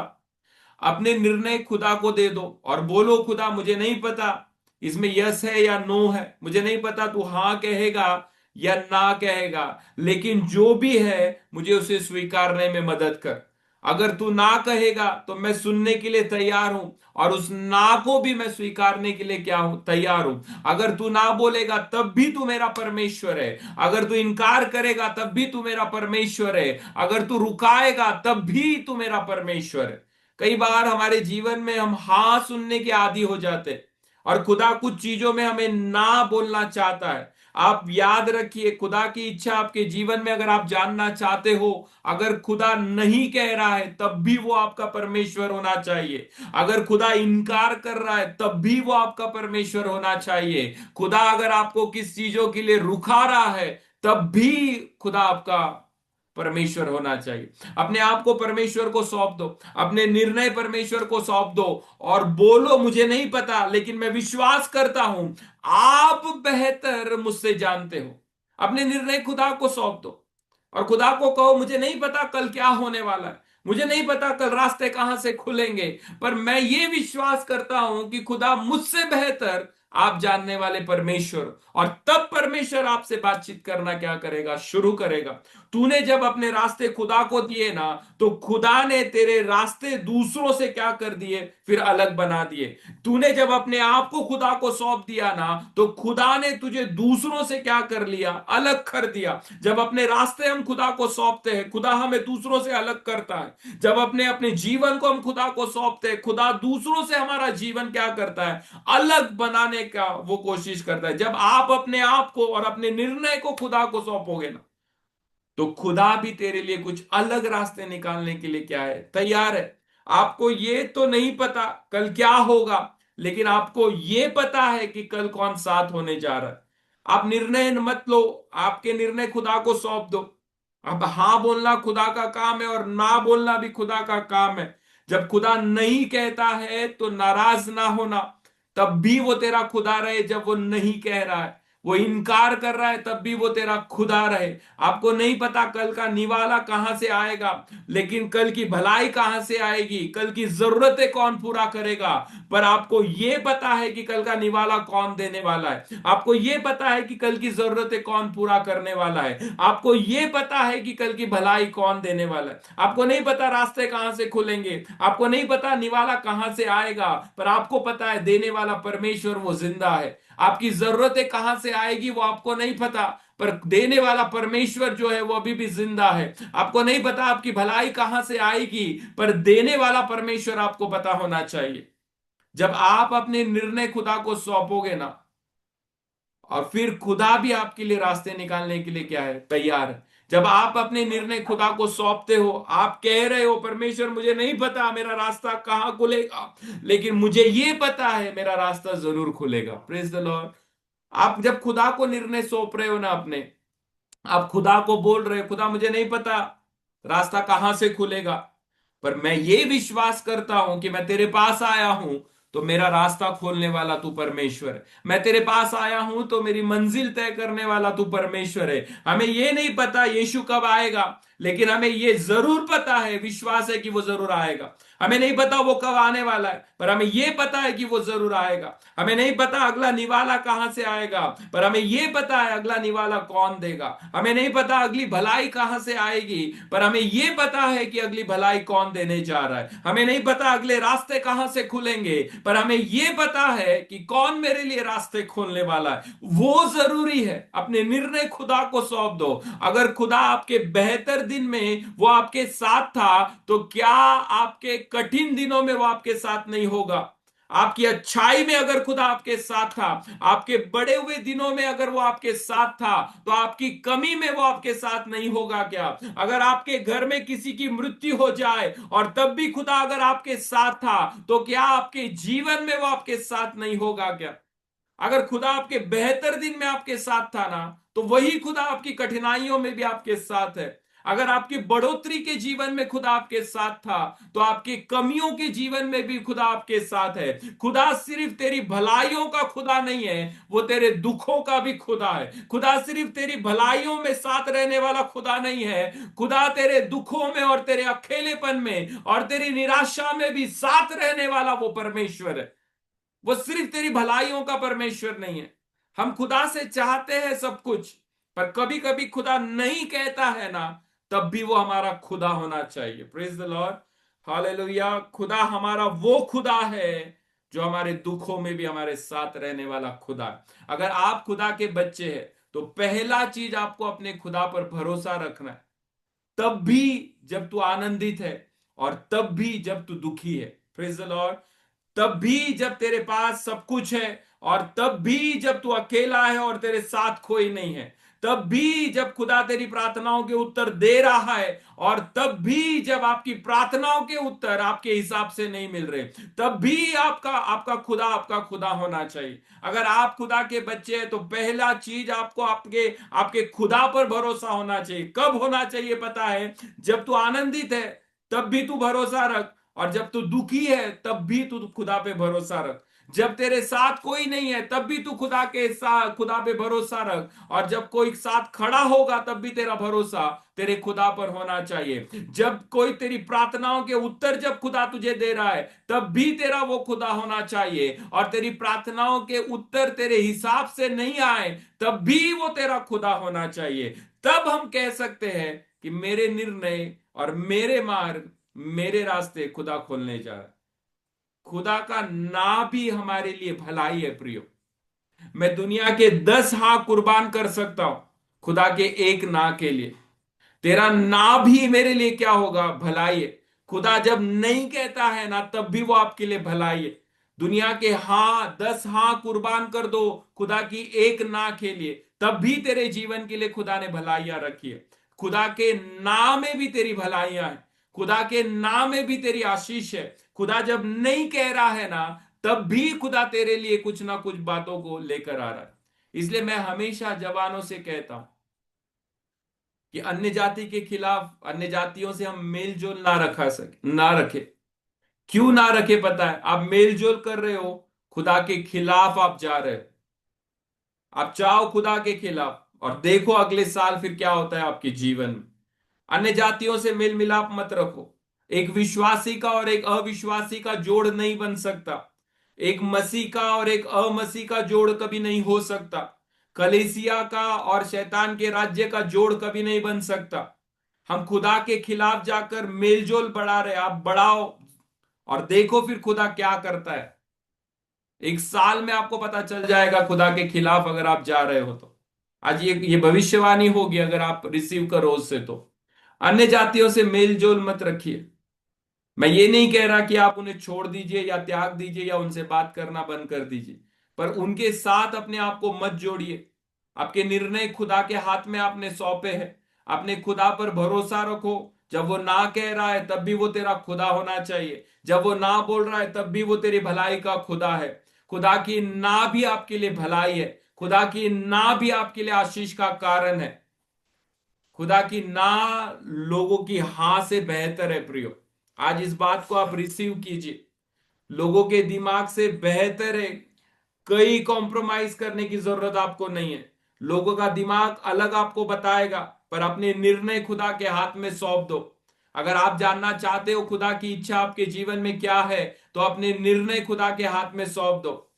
अपने निर्णय खुदा को दे दो और बोलो खुदा मुझे नहीं पता इसमें यस है या नो है, मुझे नहीं पता तू हाँ कहेगा या ना कहेगा, लेकिन जो भी है मुझे उसे स्वीकारने में मदद कर। अगर तू ना कहेगा तो मैं सुनने के लिए तैयार हूं और उस ना को भी मैं स्वीकारने के लिए क्या हूं, तैयार हूं। अगर तू ना बोलेगा तब भी तू मेरा परमेश्वर है। अगर तू इनकार करेगा तब भी तू मेरा परमेश्वर है। अगर तू रुकाएगा तब भी तू मेरा परमेश्वर है। कई बार हमारे जीवन में हम हाँ सुनने के आदी हो जाते हैं और खुदा कुछ चीजों में हमें ना बोलना चाहता है। आप याद रखिए, खुदा की इच्छा आपके जीवन में अगर आप जानना चाहते हो, अगर खुदा नहीं कह रहा है तब भी वो आपका परमेश्वर होना चाहिए। अगर खुदा इनकार कर रहा है तब भी वो आपका परमेश्वर होना चाहिए। खुदा अगर आपको किस चीजों के लिए रुका रहा है तब भी खुदा आपका परमेश्वर होना चाहिए। अपने आप को परमेश्वर को सौंप दो, अपने निर्णय परमेश्वर को सौंप दो, और बोलो मुझे नहीं पता लेकिन मैं विश्वास करता हूं आप बेहतर मुझसे जानते हो। अपने निर्णय खुदा को सौंप दो और खुदा को कहो मुझे नहीं पता कल क्या होने वाला है, मुझे नहीं पता कल रास्ते कहां से खुलेंगे, पर मैं ये विश्वास करता हूं कि खुदा मुझसे बेहतर आप जानने वाले परमेश्वर। और तब परमेश्वर आपसे बातचीत करना क्या करेगा, शुरू करेगा। तूने जब अपने रास्ते खुदा को दिए ना, तो खुदा ने तेरे रास्ते दूसरों से क्या कर दिए, फिर अलग बना दिए। तूने जब अपने आप को खुदा को सौंप दिया ना, तो खुदा ने तुझे दूसरों से क्या कर लिया, अलग कर दिया। जब अपने रास्ते हम खुदा को सौंपते हैं, खुदा हमें दूसरों से अलग करता है। जब अपने अपने जीवन को हम खुदा को सौंपते हैं, खुदा दूसरों से हमारा जीवन क्या करता है, अलग बनाने का वो कोशिश करता है। जब आप अपने आप को और अपने निर्णय को खुदा को सौंपोगे ना, तो खुदा भी तेरे लिए कुछ अलग रास्ते निकालने के लिए क्या है, तैयार है। आपको ये तो नहीं पता कल क्या होगा, लेकिन आपको ये पता है कि कल कौन साथ होने जा रहा है। आप निर्णय मत लो, आपके निर्णय खुदा को सौंप दो। अब हां बोलना खुदा का काम है और ना बोलना भी खुदा का काम है। जब खुदा नहीं कहता है तो नाराज ना होना, तब भी वो तेरा खुदा रहे। जब वो नहीं कह रहा है, वो इनकार कर रहा है, तब भी वो तेरा खुदा रहे। आपको नहीं पता कल का निवाला कहां से आएगा, लेकिन कल की भलाई कहां से आएगी, कल की जरूरतें कौन पूरा करेगा, पर आपको यह पता है कि कल का निवाला कौन देने वाला है। आपको यह पता है कि कल की जरूरतें कौन पूरा करने वाला है। आपको यह पता है कि कल की भलाई कौन देने वाला है। आपको नहीं पता रास्ते कहां से खुलेंगे, आपको नहीं पता निवाला कहां से आएगा, पर आपको पता है देने वाला परमेश्वर वो जिंदा है। आपकी जरूरतें कहां से आएगी वो आपको नहीं पता, पर देने वाला परमेश्वर जो है वो अभी भी जिंदा है। आपको नहीं पता आपकी भलाई कहां से आएगी, पर देने वाला परमेश्वर आपको पता होना चाहिए। जब आप अपने निर्णय खुदा को सौंपोगे ना, और फिर खुदा भी आपके लिए रास्ते निकालने के लिए क्या है, तैयार है। जब आप अपने निर्णय खुदा को सौंपते हो, आप कह रहे हो परमेश्वर मुझे नहीं पता मेरा रास्ता कहां खुलेगा, लेकिन मुझे ये पता है मेरा रास्ता जरूर खुलेगा। Praise the Lord. आप जब खुदा को निर्णय सौंप रहे हो ना अपने, आप खुदा को बोल रहे हो खुदा मुझे नहीं पता रास्ता कहां से खुलेगा, पर मैं ये विश्वास करता हूं कि मैं तेरे पास आया हूं तो मेरा रास्ता खोलने वाला तू परमेश्वर है। मैं तेरे पास आया हूं तो मेरी मंजिल तय करने वाला तू परमेश्वर है। हमें ये नहीं पता यीशु कब आएगा, लेकिन हमें ये जरूर पता है, विश्वास है कि वो जरूर आएगा। हमें नहीं पता वो कब आने वाला है, पर हमें यह पता है कि वो जरूर आएगा। हमें नहीं पता अगला निवाला कहां से आएगा, पर हमें यह पता है अगला निवाला कौन देगा। हमें नहीं पता अगली भलाई कहां से आएगी, पर हमें यह पता है कि अगली भलाई कौन देने जा रहा है। हमें नहीं पता अगले रास्ते कहां से खुलेंगे, पर हमें यह पता है कि कौन मेरे लिए रास्ते खोलने वाला है। वो जरूरी है। अपने निर्णय खुदा को सौंप दो। अगर खुदा आपके बेहतर दिन में वो आपके साथ था, तो क्या आपके कठिन दिनों में वो आपके साथ नहीं होगा। आपकी अच्छाई में अगर खुदा आपके साथ था, आपके बड़े हुए दिनों में अगर वो आपके साथ था, तो आपकी कमी में वो आपके साथ नहीं होगा क्या। अगर आपके घर में किसी की मृत्यु हो जाए और तब भी खुदा अगर आपके साथ था, तो क्या आपके जीवन में वो आपके साथ नहीं होगा क्या। अगर खुदा आपके बेहतर दिन में आपके साथ था ना, तो वही खुदा आपकी कठिनाइयों में भी आपके साथ है। अगर आपकी बढ़ोतरी के जीवन में खुदा आपके साथ था, तो आपकी कमियों के जीवन में भी खुदा आपके साथ है। खुदा सिर्फ तेरी भलाइयों का खुदा नहीं है, वो तेरे दुखों का भी खुदा है। खुदा सिर्फ तेरी भलाइयों में साथ रहने वाला खुदा नहीं है, खुदा तेरे दुखों में और तेरे अकेलेपन में और तेरी निराशा में भी साथ रहने वाला वो परमेश्वर है। वो सिर्फ तेरी भलाइयों का परमेश्वर नहीं है। हम खुदा से चाहते हैं सब कुछ, पर कभी कभी खुदा नहीं कहता है ना, तब भी वो हमारा खुदा होना चाहिए। Praise the Lord, hallelujah. खुदा हमारा वो खुदा है जो हमारे दुखों में भी हमारे साथ रहने वाला खुदा है। अगर आप खुदा के बच्चे हैं, तो पहला चीज आपको अपने खुदा पर भरोसा रखना है। तब भी जब तू आनंदित है, और तब भी जब तू दुखी है। Praise the Lord. तब भी जब तेरे पास सब कुछ है, और तब भी जब तू अकेला है और तेरे साथ कोई नहीं है, तब भी जब खुदा तेरी प्रार्थनाओं के उत्तर दे रहा है, और तब भी जब आपकी प्रार्थनाओं के उत्तर आपके हिसाब से नहीं मिल रहे, तब भी आपका आपका खुदा होना चाहिए। अगर आप खुदा के बच्चे हैं तो पहला चीज आपको आपके आपके खुदा पर भरोसा होना चाहिए। कब होना चाहिए पता है? जब तू आनंदित है तब भी तू भरोसा रख, और जब तू दुखी है तब भी तू खुदा पे भरोसा रख। जब तेरे साथ कोई नहीं है तब भी तू खुदा के साथ खुदा पे भरोसा रख, और जब कोई साथ खड़ा होगा तब भी तेरा भरोसा तेरे खुदा पर होना चाहिए। जब कोई तेरी प्रार्थनाओं के उत्तर जब खुदा तुझे दे रहा है तब भी तेरा वो खुदा होना चाहिए, और तेरी प्रार्थनाओं के उत्तर तेरे हिसाब से नहीं आए तब भी वो तेरा खुदा होना चाहिए। तब हम कह सकते हैं कि मेरे निर्णय और मेरे मार्ग, मेरे रास्ते खुदा खोलने जा रहा है। खुदा का ना भी हमारे लिए भलाई है प्रियो। मैं दुनिया के 10 हाँ कुर्बान कर सकता हूं खुदा के एक ना के लिए। तेरा ना भी मेरे लिए क्या होगा? भलाई है। खुदा जब नहीं कहता है ना तब भी वो आपके लिए भलाई है। दुनिया के हाँ 10 हाँ कुर्बान कर दो खुदा की एक ना के लिए, तब भी तेरे जीवन के लिए खुदा ने भलाइयां रखी है। खुदा के नाम में भी तेरी भलाइयां हैं, खुदा के नाम में भी तेरी आशीष है। खुदा जब नहीं कह रहा है ना तब भी खुदा तेरे लिए कुछ ना कुछ बातों को लेकर आ रहा है। इसलिए मैं हमेशा जवानों से कहता हूं कि अन्य जाति के खिलाफ, अन्य जातियों से हम मेल जोल ना रखे। क्यों ना रखे पता है? आप मेल जोल कर रहे हो, खुदा के खिलाफ आप जा रहे हो। आप चाहो खुदा के खिलाफ और देखो अगले साल फिर क्या होता है आपके जीवन में। अन्य जातियों से मेल मिलाप मत रखो। एक विश्वासी का और एक अविश्वासी का जोड़ नहीं बन सकता। एक मसीह का और एक अमसीह का जोड़ कभी नहीं हो सकता। कलीसिया का और शैतान के राज्य का जोड़ कभी नहीं बन सकता। हम खुदा के खिलाफ जाकर मेलजोल बढ़ा रहे, आप बढ़ाओ और देखो फिर खुदा क्या करता है। एक साल में आपको पता चल जाएगा खुदा के खिलाफ अगर आप जा रहे हो तो। आज ये भविष्यवाणी होगी अगर आप रिसीव करो उससे तो। अन्य जातियों से मेल जोल मत रखिए। मैं ये नहीं कह रहा कि आप उन्हें छोड़ दीजिए या त्याग दीजिए या उनसे बात करना बंद कर दीजिए, पर उनके साथ अपने आप को मत जोड़िए। आपके निर्णय खुदा के हाथ में आपने सौंपे हैं। अपने खुदा पर भरोसा रखो। जब वो ना कह रहा है तब भी वो तेरा खुदा होना चाहिए। जब वो ना बोल रहा है तब भी वो तेरी भलाई का खुदा है। खुदा की ना भी आपके लिए भलाई है। खुदा की ना भी आपके लिए आशीष का कारण है। खुदा की ना लोगों की हां से बेहतर है प्रियो। आज इस बात को आप रिसीव कीजिए। लोगों के दिमाग से बेहतर है। कई कॉम्प्रोमाइज करने की जरूरत आपको नहीं है। लोगों का दिमाग अलग आपको बताएगा, पर अपने निर्णय खुदा के हाथ में सौंप दो। अगर आप जानना चाहते हो खुदा की इच्छा आपके जीवन में क्या है, तो अपने निर्णय खुदा के हाथ में सौंप दो।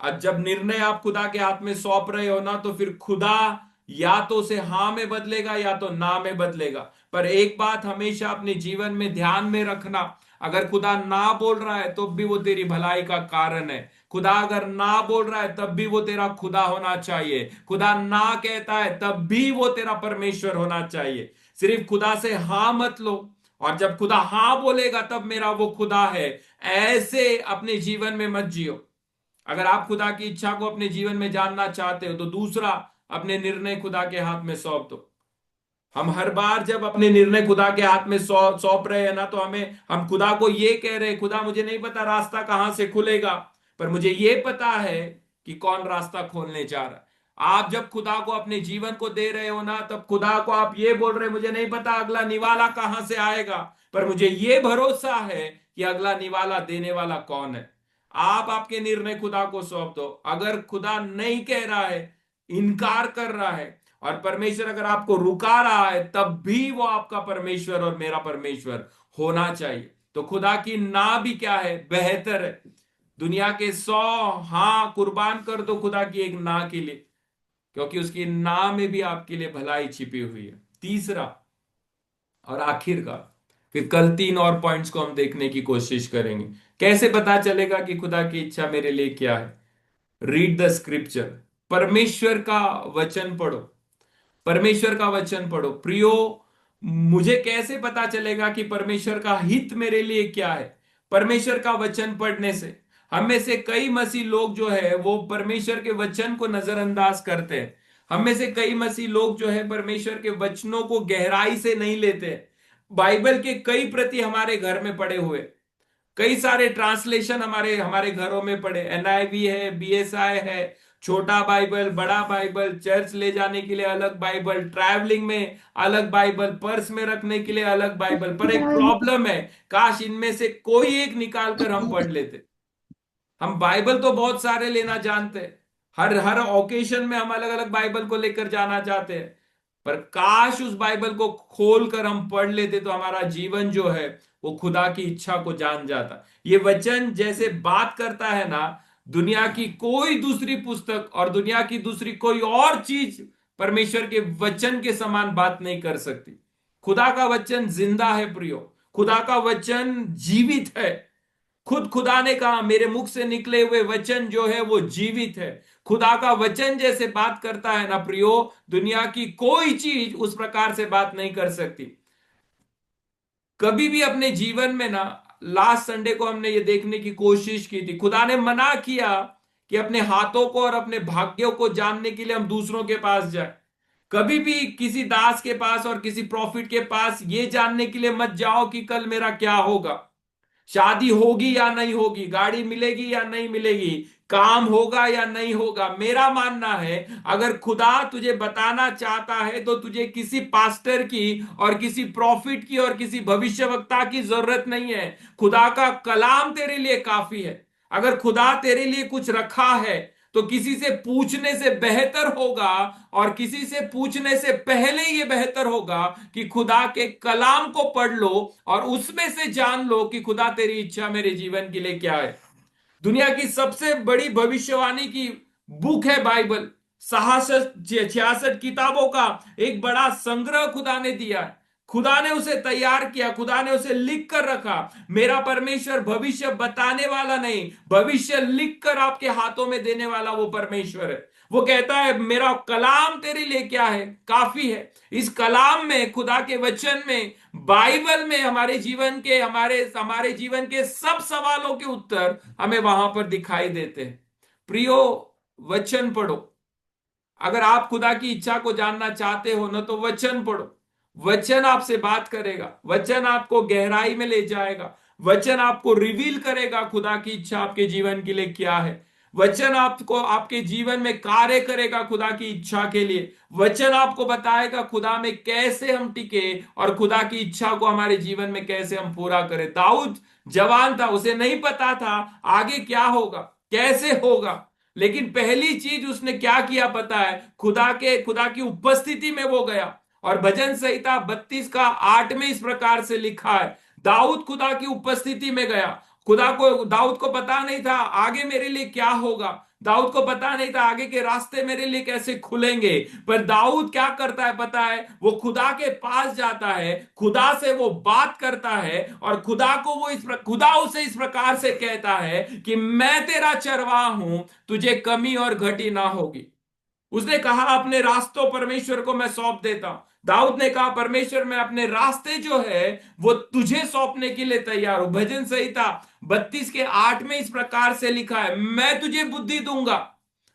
आज जब निर्णय आप खुदा के हाथ में सौंप रहे हो ना, तो फिर खुदा या तो उसे हाँ में बदलेगा या तो ना में बदलेगा। पर एक बात हमेशा अपने जीवन में ध्यान में रखना, अगर खुदा ना बोल रहा है तो भी वो तेरी भलाई का कारण है। खुदा अगर ना बोल रहा है तब भी वो तेरा खुदा होना चाहिए। खुदा ना कहता है तब भी वो तेरा परमेश्वर होना चाहिए। सिर्फ खुदा से हाँ मत लो, और जब खुदा हाँ बोलेगा तब मेरा वो खुदा है, ऐसे अपने जीवन में मत जियो। अगर आप खुदा की इच्छा को अपने जीवन में जानना चाहते हो तो दूसरा, अपने निर्णय खुदा के हाथ में सौंप दो। हम हर बार जब अपने निर्णय खुदा के हाथ में सौंप रहे हैं ना, तो हम खुदा को ये कह रहे हैं, खुदा मुझे नहीं पता रास्ता कहां से खुलेगा, पर मुझे ये पता है कि कौन रास्ता खोलने जा रहा है। आप जब खुदा को अपने जीवन को दे रहे हो ना, तब खुदा को आप ये बोल रहे हैं, मुझे नहीं पता अगला निवाला कहां से आएगा, पर मुझे ये भरोसा है कि अगला निवाला देने वाला कौन है। आप आपके निर्णय खुदा को सौंप दो। अगर खुदा नहीं कह रहा है, इनकार कर रहा है, और परमेश्वर अगर आपको रुका रहा है, तब भी वो आपका परमेश्वर और मेरा परमेश्वर होना चाहिए। तो खुदा की ना भी क्या है? बेहतर है। दुनिया के 100 हाँ कुर्बान कर दो खुदा की एक ना के लिए, क्योंकि उसकी ना में भी आपके लिए भलाई छिपी हुई है। तीसरा और आखिर का, फिर कल 3 और पॉइंट्स को हम देखने की कोशिश करेंगे। कैसे पता चलेगा कि खुदा की इच्छा मेरे लिए क्या है? Read the scripture. परमेश्वर का वचन पढ़ो। परमेश्वर का वचन पढ़ो प्रियो। मुझे कैसे पता चलेगा कि परमेश्वर का हित मेरे लिए क्या है? परमेश्वर का वचन पढ़ने से। हम में से कई मसीह लोग जो है वो परमेश्वर के वचन को नजरअंदाज करते हैं। हम में से कई मसीह लोग जो है परमेश्वर के वचनों को गहराई से नहीं लेते। बाइबल के कई प्रति हमारे घर में पड़े हुए, कई सारे ट्रांसलेशन हमारे हमारे घरों में पड़े, एनआईवी है, बीएसआई है, छोटा बाइबल, बड़ा बाइबल, चर्च ले जाने के लिए अलग बाइबल, ट्रैवलिंग में अलग बाइबल, पर्स में रखने के लिए अलग बाइबल। पर एक प्रॉब्लम है, काश इनमें से कोई एक निकाल कर हम पढ़ लेते। हम बाइबल तो बहुत सारे लेना जानते हैं, हर हर ओकेशन में हम अलग अलग बाइबल को लेकर जाना चाहते हैं, पर काश उस बाइबल को खोल कर हम पढ़ लेते तो हमारा जीवन जो है वो खुदा की इच्छा को जान जाता। ये वचन जैसे बात करता है ना, दुनिया की कोई दूसरी पुस्तक और दुनिया की दूसरी कोई और चीज परमेश्वर के वचन के समान बात नहीं कर सकती। खुदा का वचन जिंदा है प्रियो, खुदा का वचन जीवित है। खुद खुदा ने कहा मेरे मुख से निकले हुए वचन जो है वो जीवित है। खुदा का वचन जैसे बात करता है ना प्रियो, दुनिया की कोई चीज उस प्रकार से बात नहीं कर सकती। कभी भी अपने जीवन में ना, लास्ट संडे को हमने ये देखने की कोशिश की थी, खुदा ने मना किया कि अपने हाथों को और अपने भाग्यों को जानने के लिए हम दूसरों के पास जाए। कभी भी किसी दास के पास और किसी प्रॉफिट के पास ये जानने के लिए मत जाओ कि कल मेरा क्या होगा, शादी होगी या नहीं होगी, गाड़ी मिलेगी या नहीं मिलेगी, काम होगा या नहीं होगा। मेरा मानना है अगर खुदा तुझे बताना चाहता है तो तुझे किसी पास्टर की और किसी प्रॉफिट की और किसी भविष्यवक्ता की जरूरत नहीं है। खुदा का कलाम तेरे लिए काफी है। अगर खुदा तेरे लिए कुछ रखा है तो किसी से पूछने से बेहतर होगा, और किसी से पूछने से पहले ये बेहतर होगा कि खुदा के कलाम को पढ़ लो और उसमें से जान लो कि खुदा तेरी इच्छा मेरे जीवन के लिए क्या है। दुनिया की सबसे बड़ी भविष्यवाणी की बुक है बाइबल। 66 किताबों का एक बड़ा संग्रह खुदा ने दिया है। खुदा ने उसे तैयार किया, खुदा ने उसे लिख कर रखा। मेरा परमेश्वर भविष्य बताने वाला नहीं, भविष्य लिख कर आपके हाथों में देने वाला वो परमेश्वर है। वो कहता है मेरा कलाम तेरे लिए क्या है, काफी है। इस कलाम में, खुदा के वचन में, बाइबल में हमारे जीवन के हमारे हमारे जीवन के सब सवालों के उत्तर हमें वहां पर दिखाई देते हैं। प्रियो, वचन पढ़ो। अगर आप खुदा की इच्छा को जानना चाहते हो ना, तो वचन पढ़ो। वचन आपसे बात करेगा, वचन आपको गहराई में ले जाएगा, वचन आपको रिवील करेगा खुदा की इच्छा आपके जीवन के लिए क्या है। वचन आपको आपके जीवन में कार्य करेगा खुदा की इच्छा के लिए। वचन आपको बताएगा खुदा में कैसे हम टिके और खुदा की इच्छा को हमारे जीवन में कैसे हम पूरा करें। दाऊद जवान था, उसे नहीं पता था आगे क्या होगा, कैसे होगा, लेकिन पहली चीज उसने क्या किया पता है, खुदा की उपस्थिति में वो गया। और भजन संहिता 32 का 8 में इस प्रकार से लिखा है, दाऊद खुदा की उपस्थिति में गया। दाऊद को पता नहीं था आगे मेरे लिए क्या होगा, दाऊद को पता नहीं था आगे के रास्ते मेरे लिए कैसे खुलेंगे, पर दाऊद क्या करता है पता है, वो खुदा के पास जाता है, खुदा से वो बात करता है, और खुदा उसे इस प्रकार से कहता है कि मैं तेरा चरवाहा हूं, तुझे कमी और घटी ना होगी। उसने कहा अपने रास्तों परमेश्वर को मैं सौंप देता हूं। दाऊद ने कहा परमेश्वर मैं अपने रास्ते जो है वो तुझे सौंपने के लिए तैयार हूं। भजन संहिता 32 के 8 में इस प्रकार से लिखा है, मैं तुझे बुद्धि दूंगा।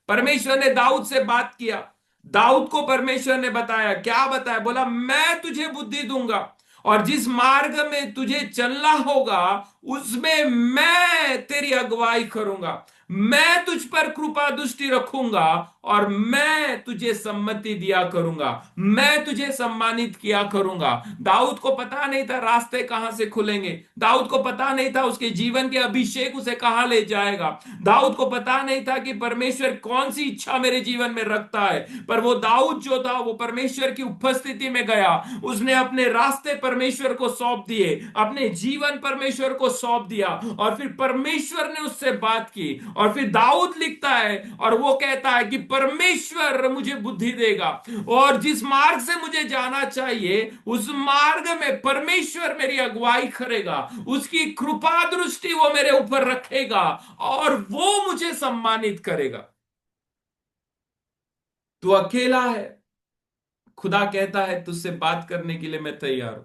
परमेश्वर ने दाऊद से बात किया, दाऊद को परमेश्वर ने बताया, क्या बताया, बोला मैं तुझे बुद्धि दूंगा, और जिस मार्ग में तुझे चलना होगा उसमें मैं तेरी अगुवाई करूंगा, मैं तुझ पर कृपा दृष्टि रखूंगा, और मैं तुझे सम्मति दिया करूंगा, मैं तुझे सम्मानित किया करूंगा। दाऊद को पता नहीं था रास्ते कहां से खुलेंगे, दाऊद को पता नहीं था उसके जीवन के अभिषेक उसे कहां ले जाएगा, दाऊद को पता नहीं था कि परमेश्वर कौन सी इच्छा मेरे जीवन में रखता है। पर वो दाऊद जो था वो परमेश्वर की उपस्थिति में गया, उसने अपने रास्ते परमेश्वर को सौंप दिए, अपने जीवन परमेश्वर को सौंप दिया, और फिर परमेश्वर ने उससे बात की। और फिर दाऊद लिखता है और वो कहता है कि परमेश्वर मुझे बुद्धि देगा, और जिस मार्ग से मुझे जाना चाहिए उस मार्ग में परमेश्वर मेरी अगुवाई करेगा, उसकी कृपा दृष्टि वो मेरे ऊपर रखेगा, और वो मुझे सम्मानित करेगा। तू अकेला है, खुदा कहता है तुझसे बात करने के लिए मैं तैयार हूं।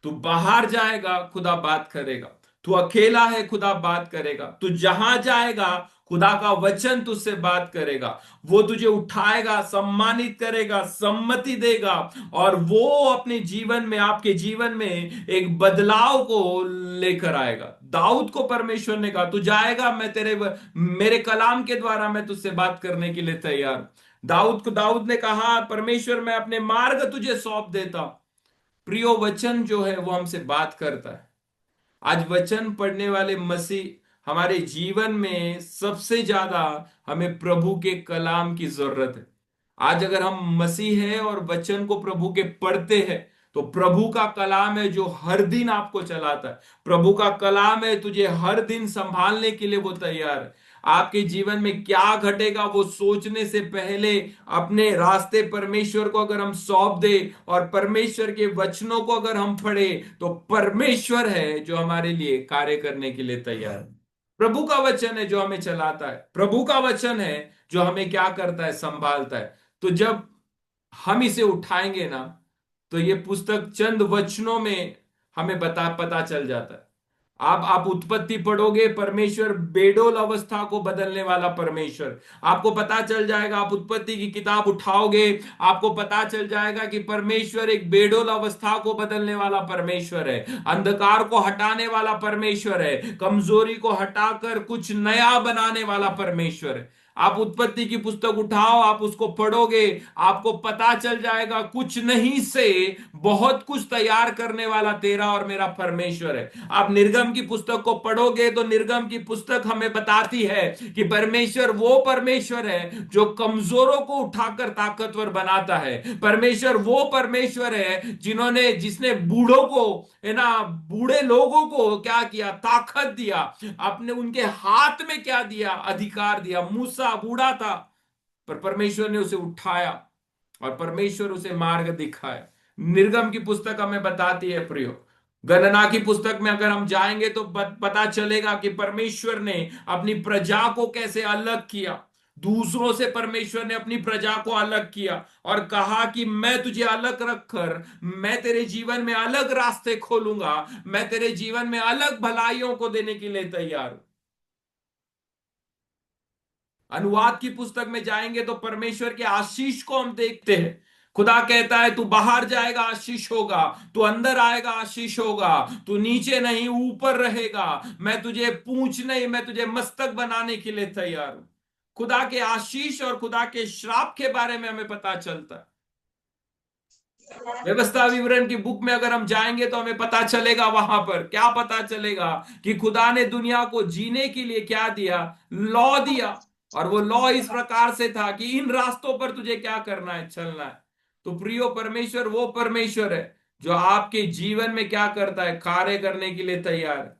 तू बाहर जाएगा, खुदा बात करेगा। तू अकेला है, खुदा बात करेगा। तू जहां जाएगा, खुदा का वचन तुझसे बात करेगा। वो तुझे उठाएगा, सम्मानित करेगा, सम्मति देगा, और वो अपने जीवन में, आपके जीवन में एक बदलाव को लेकर आएगा। दाऊद को परमेश्वर ने कहा, तू जाएगा, मैं तेरे मेरे कलाम के द्वारा मैं तुझसे बात करने के लिए तैयार हूं। दाऊद ने कहा, परमेश्वर मैं अपने मार्ग तुझे सौंप देता हूं। प्रियो, वचन जो है वो हमसे बात करता है। आज वचन पढ़ने वाले मसीह हमारे जीवन में सबसे ज्यादा हमें प्रभु के कलाम की जरूरत है। आज अगर हम मसीह हैं और वचन को प्रभु के पढ़ते हैं, तो प्रभु का कलाम है जो हर दिन आपको चलाता है। प्रभु का कलाम है तुझे हर दिन संभालने के लिए वो तैयार है। आपके जीवन में क्या घटेगा वो सोचने से पहले अपने रास्ते परमेश्वर को अगर हम सौंप दे और परमेश्वर के वचनों को अगर हम पढ़े, तो परमेश्वर है जो हमारे लिए कार्य करने के लिए तैयार है। प्रभु का वचन है जो हमें चलाता है। प्रभु का वचन है जो हमें क्या करता है, संभालता है। तो जब हम इसे उठाएंगे ना, तो ये पुस्तक चंद वचनों में हमें पता चल जाता है। आप उत्पत्ति पढ़ोगे, परमेश्वर बेडोल अवस्था को बदलने वाला परमेश्वर, आपको पता चल जाएगा। आप उत्पत्ति की किताब उठाओगे, आपको पता चल जाएगा कि परमेश्वर एक बेडोल अवस्था को बदलने वाला परमेश्वर है, अंधकार को हटाने वाला परमेश्वर है, कमजोरी को हटाकर कुछ नया बनाने वाला परमेश्वर है। आप उत्पत्ति की पुस्तक उठाओ, आप उसको पढ़ोगे, आपको पता चल जाएगा कुछ नहीं से बहुत कुछ तैयार करने वाला तेरा और मेरा परमेश्वर है। आप निर्गम की पुस्तक को पढ़ोगे तो निर्गम की पुस्तक हमें बताती है कि परमेश्वर वो परमेश्वर है जो कमजोरों को उठाकर ताकतवर बनाता है। परमेश्वर वो परमेश्वर है जिसने बूढ़ों को, है ना, बूढ़े लोगों को क्या किया, ताकत दिया। अपने उनके हाथ में क्या दिया, अधिकार दिया। मूसा बूढ़ा था, पर परमेश्वर ने उसे उठाया और परमेश्वर उसे मार्ग दिखाए। निर्गम की पुस्तक हमें बताती है प्रियो। गणना की पुस्तक में अगर हम जाएंगे तो पता चलेगा कि परमेश्वर ने अपनी प्रजा को कैसे अलग किया। दूसरों से परमेश्वर ने अपनी प्रजा को अलग किया और कहा कि मैं तुझे अलग रखकर मैं तेरे जीवन में अलग रास्ते खोलूंगा, मैं तेरे जीवन में अलग भलाइयों को देने के लिए तैयार हूं। अनुवाद की पुस्तक में जाएंगे तो परमेश्वर के आशीष को हम देखते हैं। खुदा कहता है, तू बाहर जाएगा आशीष होगा, तू अंदर आएगा आशीष होगा, तू नीचे नहीं ऊपर रहेगा, मैं तुझे पूंछ नहीं मैं तुझे मस्तक बनाने के लिए तैयार हूं। खुदा के आशीष और खुदा के श्राप के बारे में हमें पता चलता है। व्यवस्था विवरण की बुक में अगर हम जाएंगे तो हमें पता चलेगा, वहां पर क्या पता चलेगा कि खुदा ने दुनिया को जीने के लिए क्या दिया, लॉ दिया। और वो लॉ इस प्रकार से था कि इन रास्तों पर तुझे क्या करना है, चलना है। तो प्रियो, परमेश्वर वो परमेश्वर है जो आपके जीवन में क्या करता है, कार्य करने के लिए तैयार है।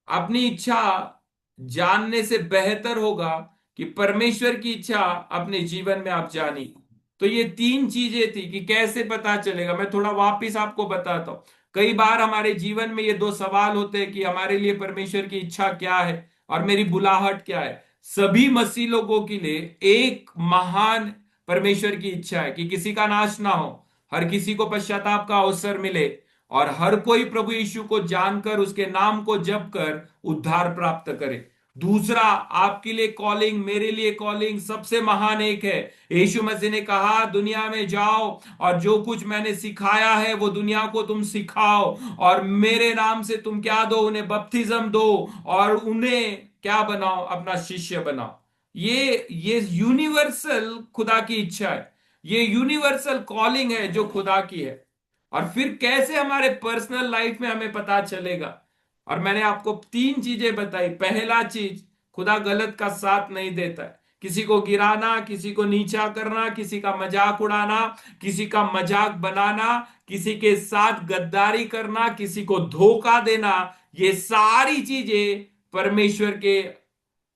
अपनी इच्छा जानने से बेहतर होगा कि परमेश्वर की इच्छा अपने जीवन में आप जानिए। तो ये तीन चीजें थी कि कैसे पता चलेगा। मैं थोड़ा वापिस आपको बताता हूं। कई बार हमारे जीवन में ये दो सवाल होते हैं कि हमारे लिए परमेश्वर की इच्छा क्या है और मेरी बुलाहट क्या है। सभी मसीह लोगों के लिए एक महान परमेश्वर की इच्छा है कि किसी का नाश ना हो, हर किसी को पश्चाताप का अवसर मिले और हर कोई प्रभु यीशु को जानकर उसके नाम को जप कर उद्धार प्राप्त करे। दूसरा, आपके लिए कॉलिंग, मेरे लिए कॉलिंग सबसे महान एक है। यीशु मसीह ने कहा, दुनिया में जाओ और जो कुछ मैंने सिखाया है वो दुनिया को तुम सिखाओ, और मेरे नाम से तुम क्या दो, उन्हें बपतिस्म दो और उन्हें क्या बनाओ, अपना शिष्य बनाओ। ये यूनिवर्सल खुदा की इच्छा है, ये यूनिवर्सल कॉलिंग है जो खुदा की है। और फिर कैसे हमारे पर्सनल लाइफ में हमें पता चलेगा। और मैंने आपको तीन चीजें बताई। पहला चीज, खुदा गलत का साथ नहीं देता है। किसी को गिराना, किसी को नीचा करना, किसी का मजाक उड़ाना, किसी का मजाक बनाना, किसी के साथ गद्दारी करना, किसी को धोखा देना, ये सारी चीजें परमेश्वर के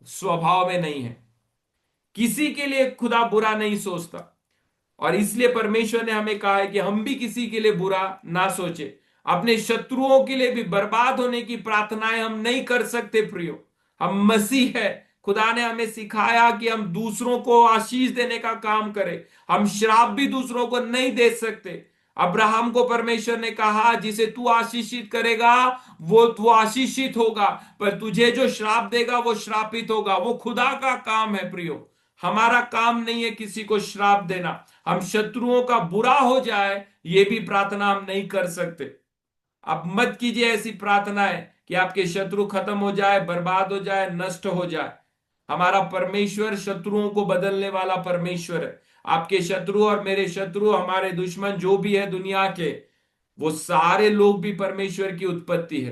स्वभाव में नहीं है। किसी के लिए खुदा बुरा नहीं सोचता, और इसलिए परमेश्वर ने हमें कहा है कि हम भी किसी के लिए बुरा ना सोचे। अपने शत्रुओं के लिए भी बर्बाद होने की प्रार्थनाएं हम नहीं कर सकते प्रियो। हम मसीह है। खुदा ने हमें सिखाया कि हम दूसरों को आशीष देने का काम करें। हम श्राप भी दूसरों को नहीं दे सकते। अब्राहम को परमेश्वर ने कहा जिसे तू आशीषित करेगा वो आशीषित होगा, पर तुझे जो श्राप देगा वो श्रापित होगा। वो खुदा का काम है प्रियो, हमारा काम नहीं है किसी को श्राप देना। हम शत्रुओं का बुरा हो जाए ये भी प्रार्थना हम नहीं कर सकते। आप मत कीजिए ऐसी प्रार्थनाएं कि आपके शत्रु खत्म हो जाए, बर्बाद हो जाए, नष्ट हो जाए। हमारा परमेश्वर शत्रुओं को बदलने वाला परमेश्वर है। आपके शत्रु और मेरे शत्रु, हमारे दुश्मन जो भी है दुनिया के, वो सारे लोग भी परमेश्वर की उत्पत्ति है।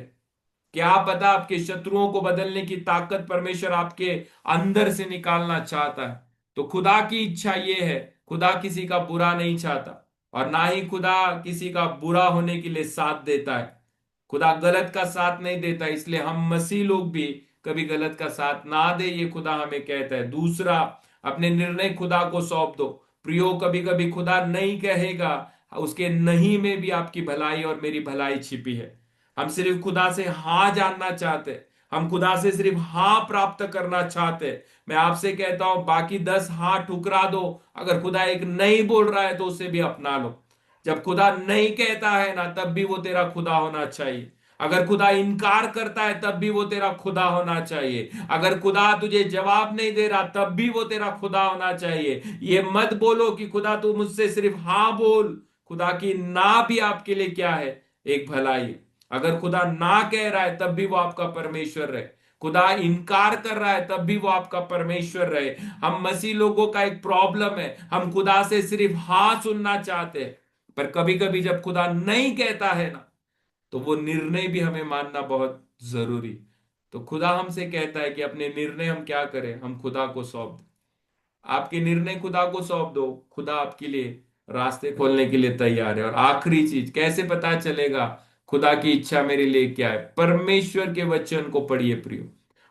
क्या पता आपके शत्रुओं को बदलने की ताकत परमेश्वर आपके अंदर से निकालना चाहता है। तो खुदा की इच्छा ये है, खुदा किसी का बुरा नहीं चाहता और ना ही खुदा किसी का बुरा होने के लिए साथ देता है। खुदा गलत का साथ नहीं देता, इसलिए हम मसीह लोग भी कभी गलत का साथ ना दे, ये खुदा हमें कहता है। दूसरा, अपने निर्णय खुदा को सौंप दो। प्रियो, कभी कभी खुदा नहीं कहेगा, उसके नहीं में भी आपकी भलाई और मेरी भलाई छिपी है। हम सिर्फ खुदा से हाँ जानना चाहते हैं, हम खुदा से सिर्फ हाँ प्राप्त करना चाहते हैं। मैं आपसे कहता हूं, बाकी 10 हाँ ठुकरा दो, अगर खुदा एक नहीं बोल रहा है तो उसे भी अपना लो। जब खुदा नहीं कहता है ना, तब भी वो तेरा खुदा होना चाहिए। अगर खुदा इनकार करता है तब भी वो तेरा खुदा होना चाहिए। अगर खुदा तुझे जवाब नहीं दे रहा तब भी वो तेरा खुदा होना चाहिए। ये मत बोलो कि खुदा तू मुझसे सिर्फ हाँ बोल। खुदा की ना भी आपके लिए क्या है? एक भलाई है। अगर खुदा ना कह रहा है तब भी वो आपका परमेश्वर रहे, खुदा इनकार कर रहा है तब भी वो आपका परमेश्वर रहे। हम मसीह लोगों का एक प्रॉब्लम है, हम खुदा से सिर्फ हाँ सुनना चाहते हैं, पर कभी कभी जब खुदा नहीं कहता है ना, तो वो निर्णय भी हमें मानना बहुत जरूरी। तो खुदा हमसे कहता है कि अपने निर्णय हम क्या करें, हम खुदा को सौंप दें। आपके निर्णय खुदा को सौंप दो, खुदा आपके लिए रास्ते खोलने के लिए तैयार है। और आखिरी चीज, कैसे पता चलेगा खुदा की इच्छा मेरे लिए क्या है? परमेश्वर के वचन को पढ़िए प्रियो,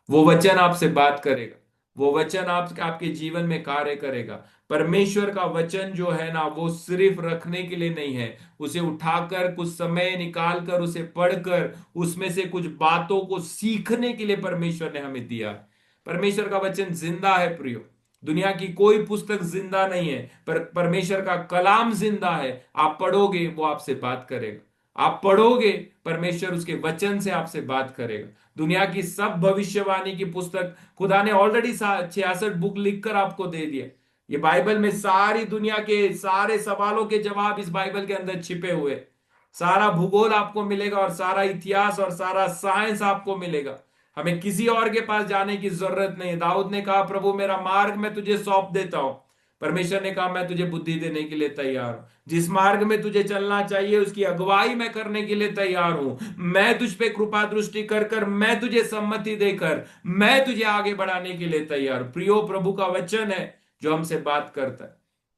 वो वचन आपसे बात करेगा, वो वचन आपके जीवन में कार्य करेगा। परमेश्वर का वचन जो है ना, वो सिर्फ रखने के लिए नहीं है, उसे उठाकर कुछ समय निकाल कर उसे पढ़कर उसमें से कुछ बातों को सीखने के लिए परमेश्वर ने हमें दिया है। परमेश्वर का वचन जिंदा है प्रियो, दुनिया की कोई पुस्तक जिंदा नहीं है, पर परमेश्वर का कलाम जिंदा है। आप पढ़ोगे वो आपसे बात करेगा, आप पढ़ोगे परमेश्वर उसके वचन से आपसे बात करेगा। दुनिया की सब भविष्यवाणी की पुस्तक खुदा ने ऑलरेडी 66 बुक लिखकर आपको दे दिया। ये बाइबल में सारी दुनिया के सारे सवालों के जवाब इस बाइबल के अंदर छिपे हुए हैं। सारा भूगोल आपको मिलेगा और सारा इतिहास और सारा साइंस आपको मिलेगा। हमें किसी और के पास जाने की जरूरत नहीं है। दाऊद ने कहा, प्रभु मेरा मार्ग मैं तुझे सौंप देता हूं। परमेश्वर ने कहा, मैं तुझे बुद्धि देने के लिए तैयार हूं। जिस मार्ग में तुझे चलना चाहिए उसकी अगुवाई मैं करने के लिए तैयार हूं। मैं तुझ पे कृपा दृष्टि कर कर मैं तुझे सम्मति देकर मैं तुझे आगे बढ़ाने के लिए तैयार हूं। प्रियो, प्रभु का वचन है जो हमसे बात करता है।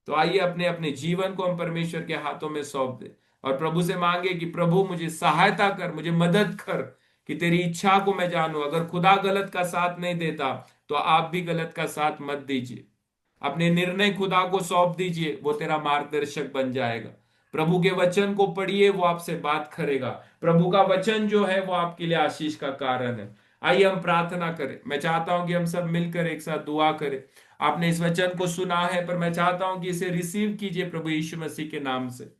तो आइए अपने अपने जीवन को हम परमेश्वर के हाथों में सौंप दे और प्रभु से मांगे कि प्रभु मुझे सहायता कर, मुझे मदद कर कि तेरी इच्छा को मैं जानूं। अगर खुदा गलत का साथ नहीं देता तो आप भी गलत का साथ मत दीजिए। अपने निर्णय खुदा को सौंप दीजिए, वो तेरा मार्गदर्शक बन जाएगा। प्रभु के वचन को पढ़िए, वो आपसे बात करेगा। प्रभु का वचन जो है वो आपके लिए आशीष का कारण है। आइए हम प्रार्थना करें। मैं चाहता हूं कि हम सब मिलकर एक साथ दुआ करें। आपने इस वचन को सुना है, पर मैं चाहता हूं कि इसे रिसीव कीजिए प्रभु यीशु मसीह के नाम से।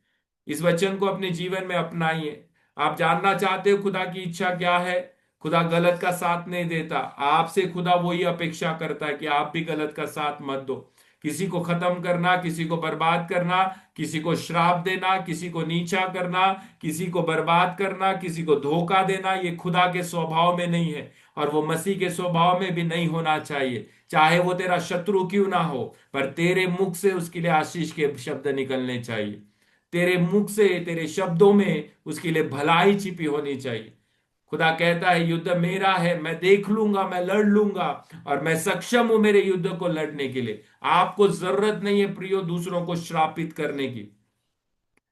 इस वचन को अपने जीवन में अपनाइए। आप जानना चाहते हो खुदा की इच्छा क्या है? खुदा गलत का साथ नहीं देता, आपसे खुदा वही अपेक्षा करता है कि आप भी गलत का साथ मत दो। किसी को खत्म करना, किसी को बर्बाद करना, किसी को श्राप देना, किसी को नीचा करना, किसी को बर्बाद करना, किसी को धोखा देना, ये खुदा के स्वभाव में नहीं है और वो मसीह के स्वभाव में भी नहीं होना चाहिए। चाहे वो तेरा शत्रु क्यों ना हो, पर तेरे मुख से उसके लिए आशीष के शब्द निकलने चाहिए। तेरे मुख से, तेरे शब्दों में उसके लिए भलाई छिपी होनी चाहिए। खुदा कहता है, युद्ध मेरा है, मैं देख लूंगा, मैं लड़ लूंगा और मैं सक्षम हूं मेरे युद्ध को लड़ने के लिए। आपको जरूरत नहीं है प्रियो दूसरों को श्रापित करने की।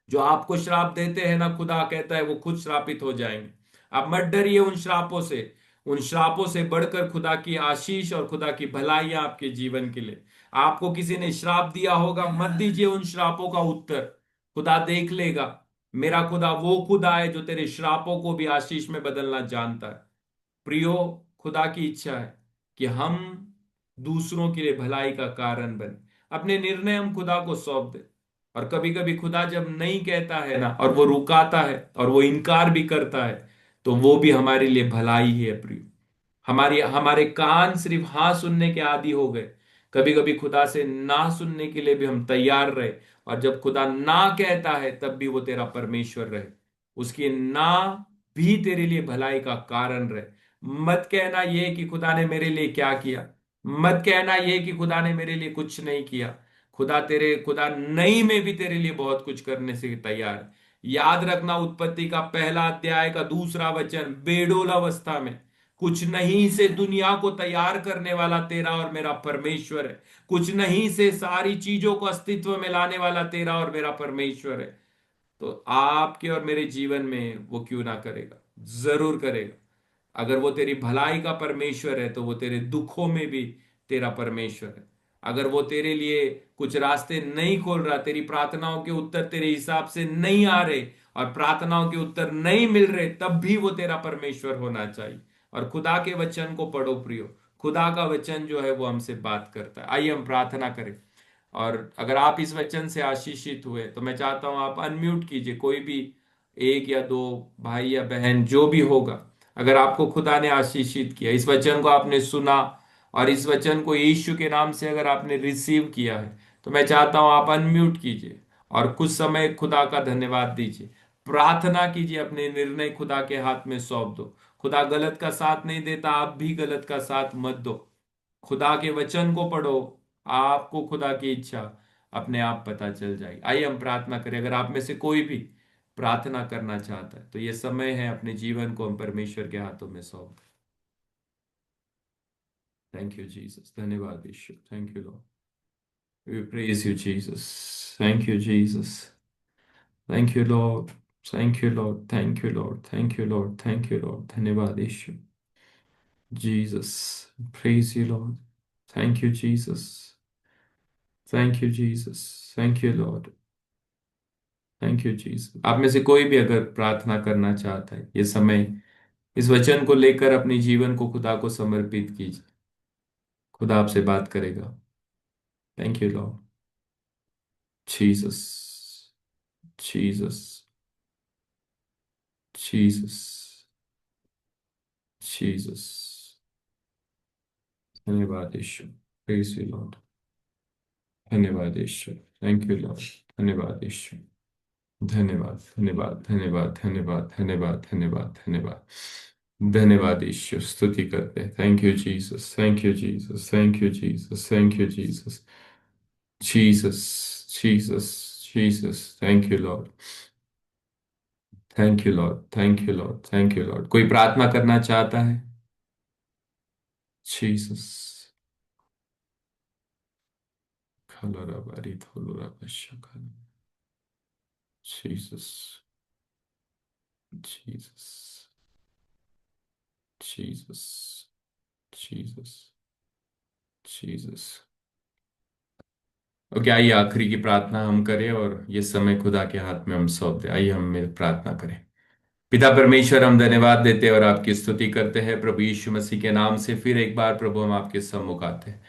जो आपको श्राप देते हैं ना, खुदा कहता है वो खुद श्रापित हो जाएंगे। आप मत डरिए उन श्रापों से। उन श्रापों से बढ़कर खुदा की आशीष और खुदा की भलाइयां आपके जीवन के लिए। आपको किसी ने श्राप दिया होगा, मत दीजिए उन श्रापों का उत्तर। खुदा देख लेगा। मेरा खुदा वो खुदा है जो तेरे श्रापों को भी आशीष में बदलना जानता है। प्रियो, खुदा की इच्छा है कि हम दूसरों के लिए भलाई का कारण बने। अपने निर्णय हम खुदा को सौंप दें और कभी कभी खुदा जब नहीं कहता है ना, और वो रुकाता है और वो इनकार भी करता है, तो वो भी हमारे लिए भलाई ही है प्रिय। हमारी हमारे कान सिर्फ हाँ सुनने के आदी हो गए। कभी कभी खुदा से ना सुनने के लिए भी हम तैयार रहे, और जब खुदा ना कहता है तब भी वो तेरा परमेश्वर रहे। उसकी ना भी तेरे लिए भलाई का कारण रहे। मत कहना ये कि खुदा ने मेरे लिए क्या किया। मत कहना ये कि खुदा ने मेरे लिए कुछ नहीं किया। खुदा नहीं में भी तेरे लिए बहुत कुछ करने से तैयार है। याद रखना, उत्पत्ति का पहला अध्याय का दूसरा वचन, बेडोल अवस्था में कुछ नहीं से दुनिया को तैयार करने वाला तेरा और मेरा परमेश्वर है। कुछ नहीं से सारी चीजों को अस्तित्व में लाने वाला तेरा और मेरा परमेश्वर है। तो आपके और मेरे जीवन में वो क्यों ना करेगा, जरूर करेगा। अगर वो तेरी भलाई का परमेश्वर है तो वो तेरे दुखों में भी तेरा परमेश्वर है। अगर वो तेरे लिए कुछ रास्ते नहीं खोल रहा, तेरी प्रार्थनाओं के उत्तर तेरे हिसाब से नहीं आ रहे और प्रार्थनाओं के उत्तर नहीं मिल रहे, तब भी वो तेरा परमेश्वर होना चाहिए। और खुदा के वचन को पढ़ो प्रियो। खुदा का वचन जो है वो हमसे बात करता है। आइए हम प्रार्थना करें। और अगर आप इस वचन से आशीषित हुए तो मैं चाहता हूं आप अनम्यूट कीजिए, कोई भी एक या दो भाई या बहन जो भी होगा। अगर आपको खुदा ने आशीषित किया, इस वचन को आपने सुना और इस वचन को यीशु के नाम से अगर आपने रिसीव किया है, तो मैं चाहता हूं आप अनम्यूट कीजिए और कुछ समय खुदा का धन्यवाद दीजिए। प्रार्थना कीजिए, अपने निर्णय खुदा के हाथ में सौंप दो। खुदा गलत का साथ नहीं देता, आप भी गलत का साथ मत दो। खुदा के वचन को पढ़ो, आपको खुदा की इच्छा अपने आप पता चल जाएगी। आइए हम प्रार्थना करें। अगर आप में से कोई भी प्रार्थना करना चाहता है तो ये समय है, अपने जीवन को हम परमेश्वर के हाथों में सौंप दें। थैंक यू जीसस, धन्यवाद Yeshu, thank you Lord, we praise you Jesus, thank you Jesus, thank you Lord, thank you Lord, thank you Lord, thank you Lord, thank you Lord, धन्यवाद Yeshu, Jesus, praise you Lord, thank you Jesus, thank you Jesus, thank you Lord, thank you Jesus. आप में से कोई भी अगर प्रार्थना करना चाहता है, ये समय इस वचन को लेकर अपने जीवन को खुदा को समर्पित कीजिए। खुदा आपसे बात करेगा। Thank you Lord, Jesus, Jesus, Jesus, Jesus, धन्यवाद यीशु, प्रेज यू लॉर्ड, धन्यवाद यीशु, थैंक यू लॉर्ड, धन्यवाद यीशु, धन्यवाद, धन्यवाद, धन्यवाद, धन्यवाद, धन्यवाद, धन्यवाद, धन्यवाद, धन्यवाद यीशु, स्तुति करते हैं। Thank you Jesus, thank you Jesus, thank you Jesus, thank you Jesus, Jesus, Jesus, Jesus, thank you Lord, thank you Lord, thank you Lord, thank you Lord. कोई प्रार्थना करना चाहता है? जीसस, खलोरा बारी थोलोरा बशा, Jesus, Jesus, Jesus, Jesus, Jesus. Okay, आइए आखिरी की प्रार्थना हम करें और ये समय खुदा के हाथ में हम सौंप दें। आइए हम मिल प्रार्थना करें। पिता परमेश्वर, हम धन्यवाद देते हैं और आपकी स्तुति करते हैं प्रभु यीशु मसीह के नाम से। फिर एक बार प्रभु हम आपके सम्मुख आते हैं,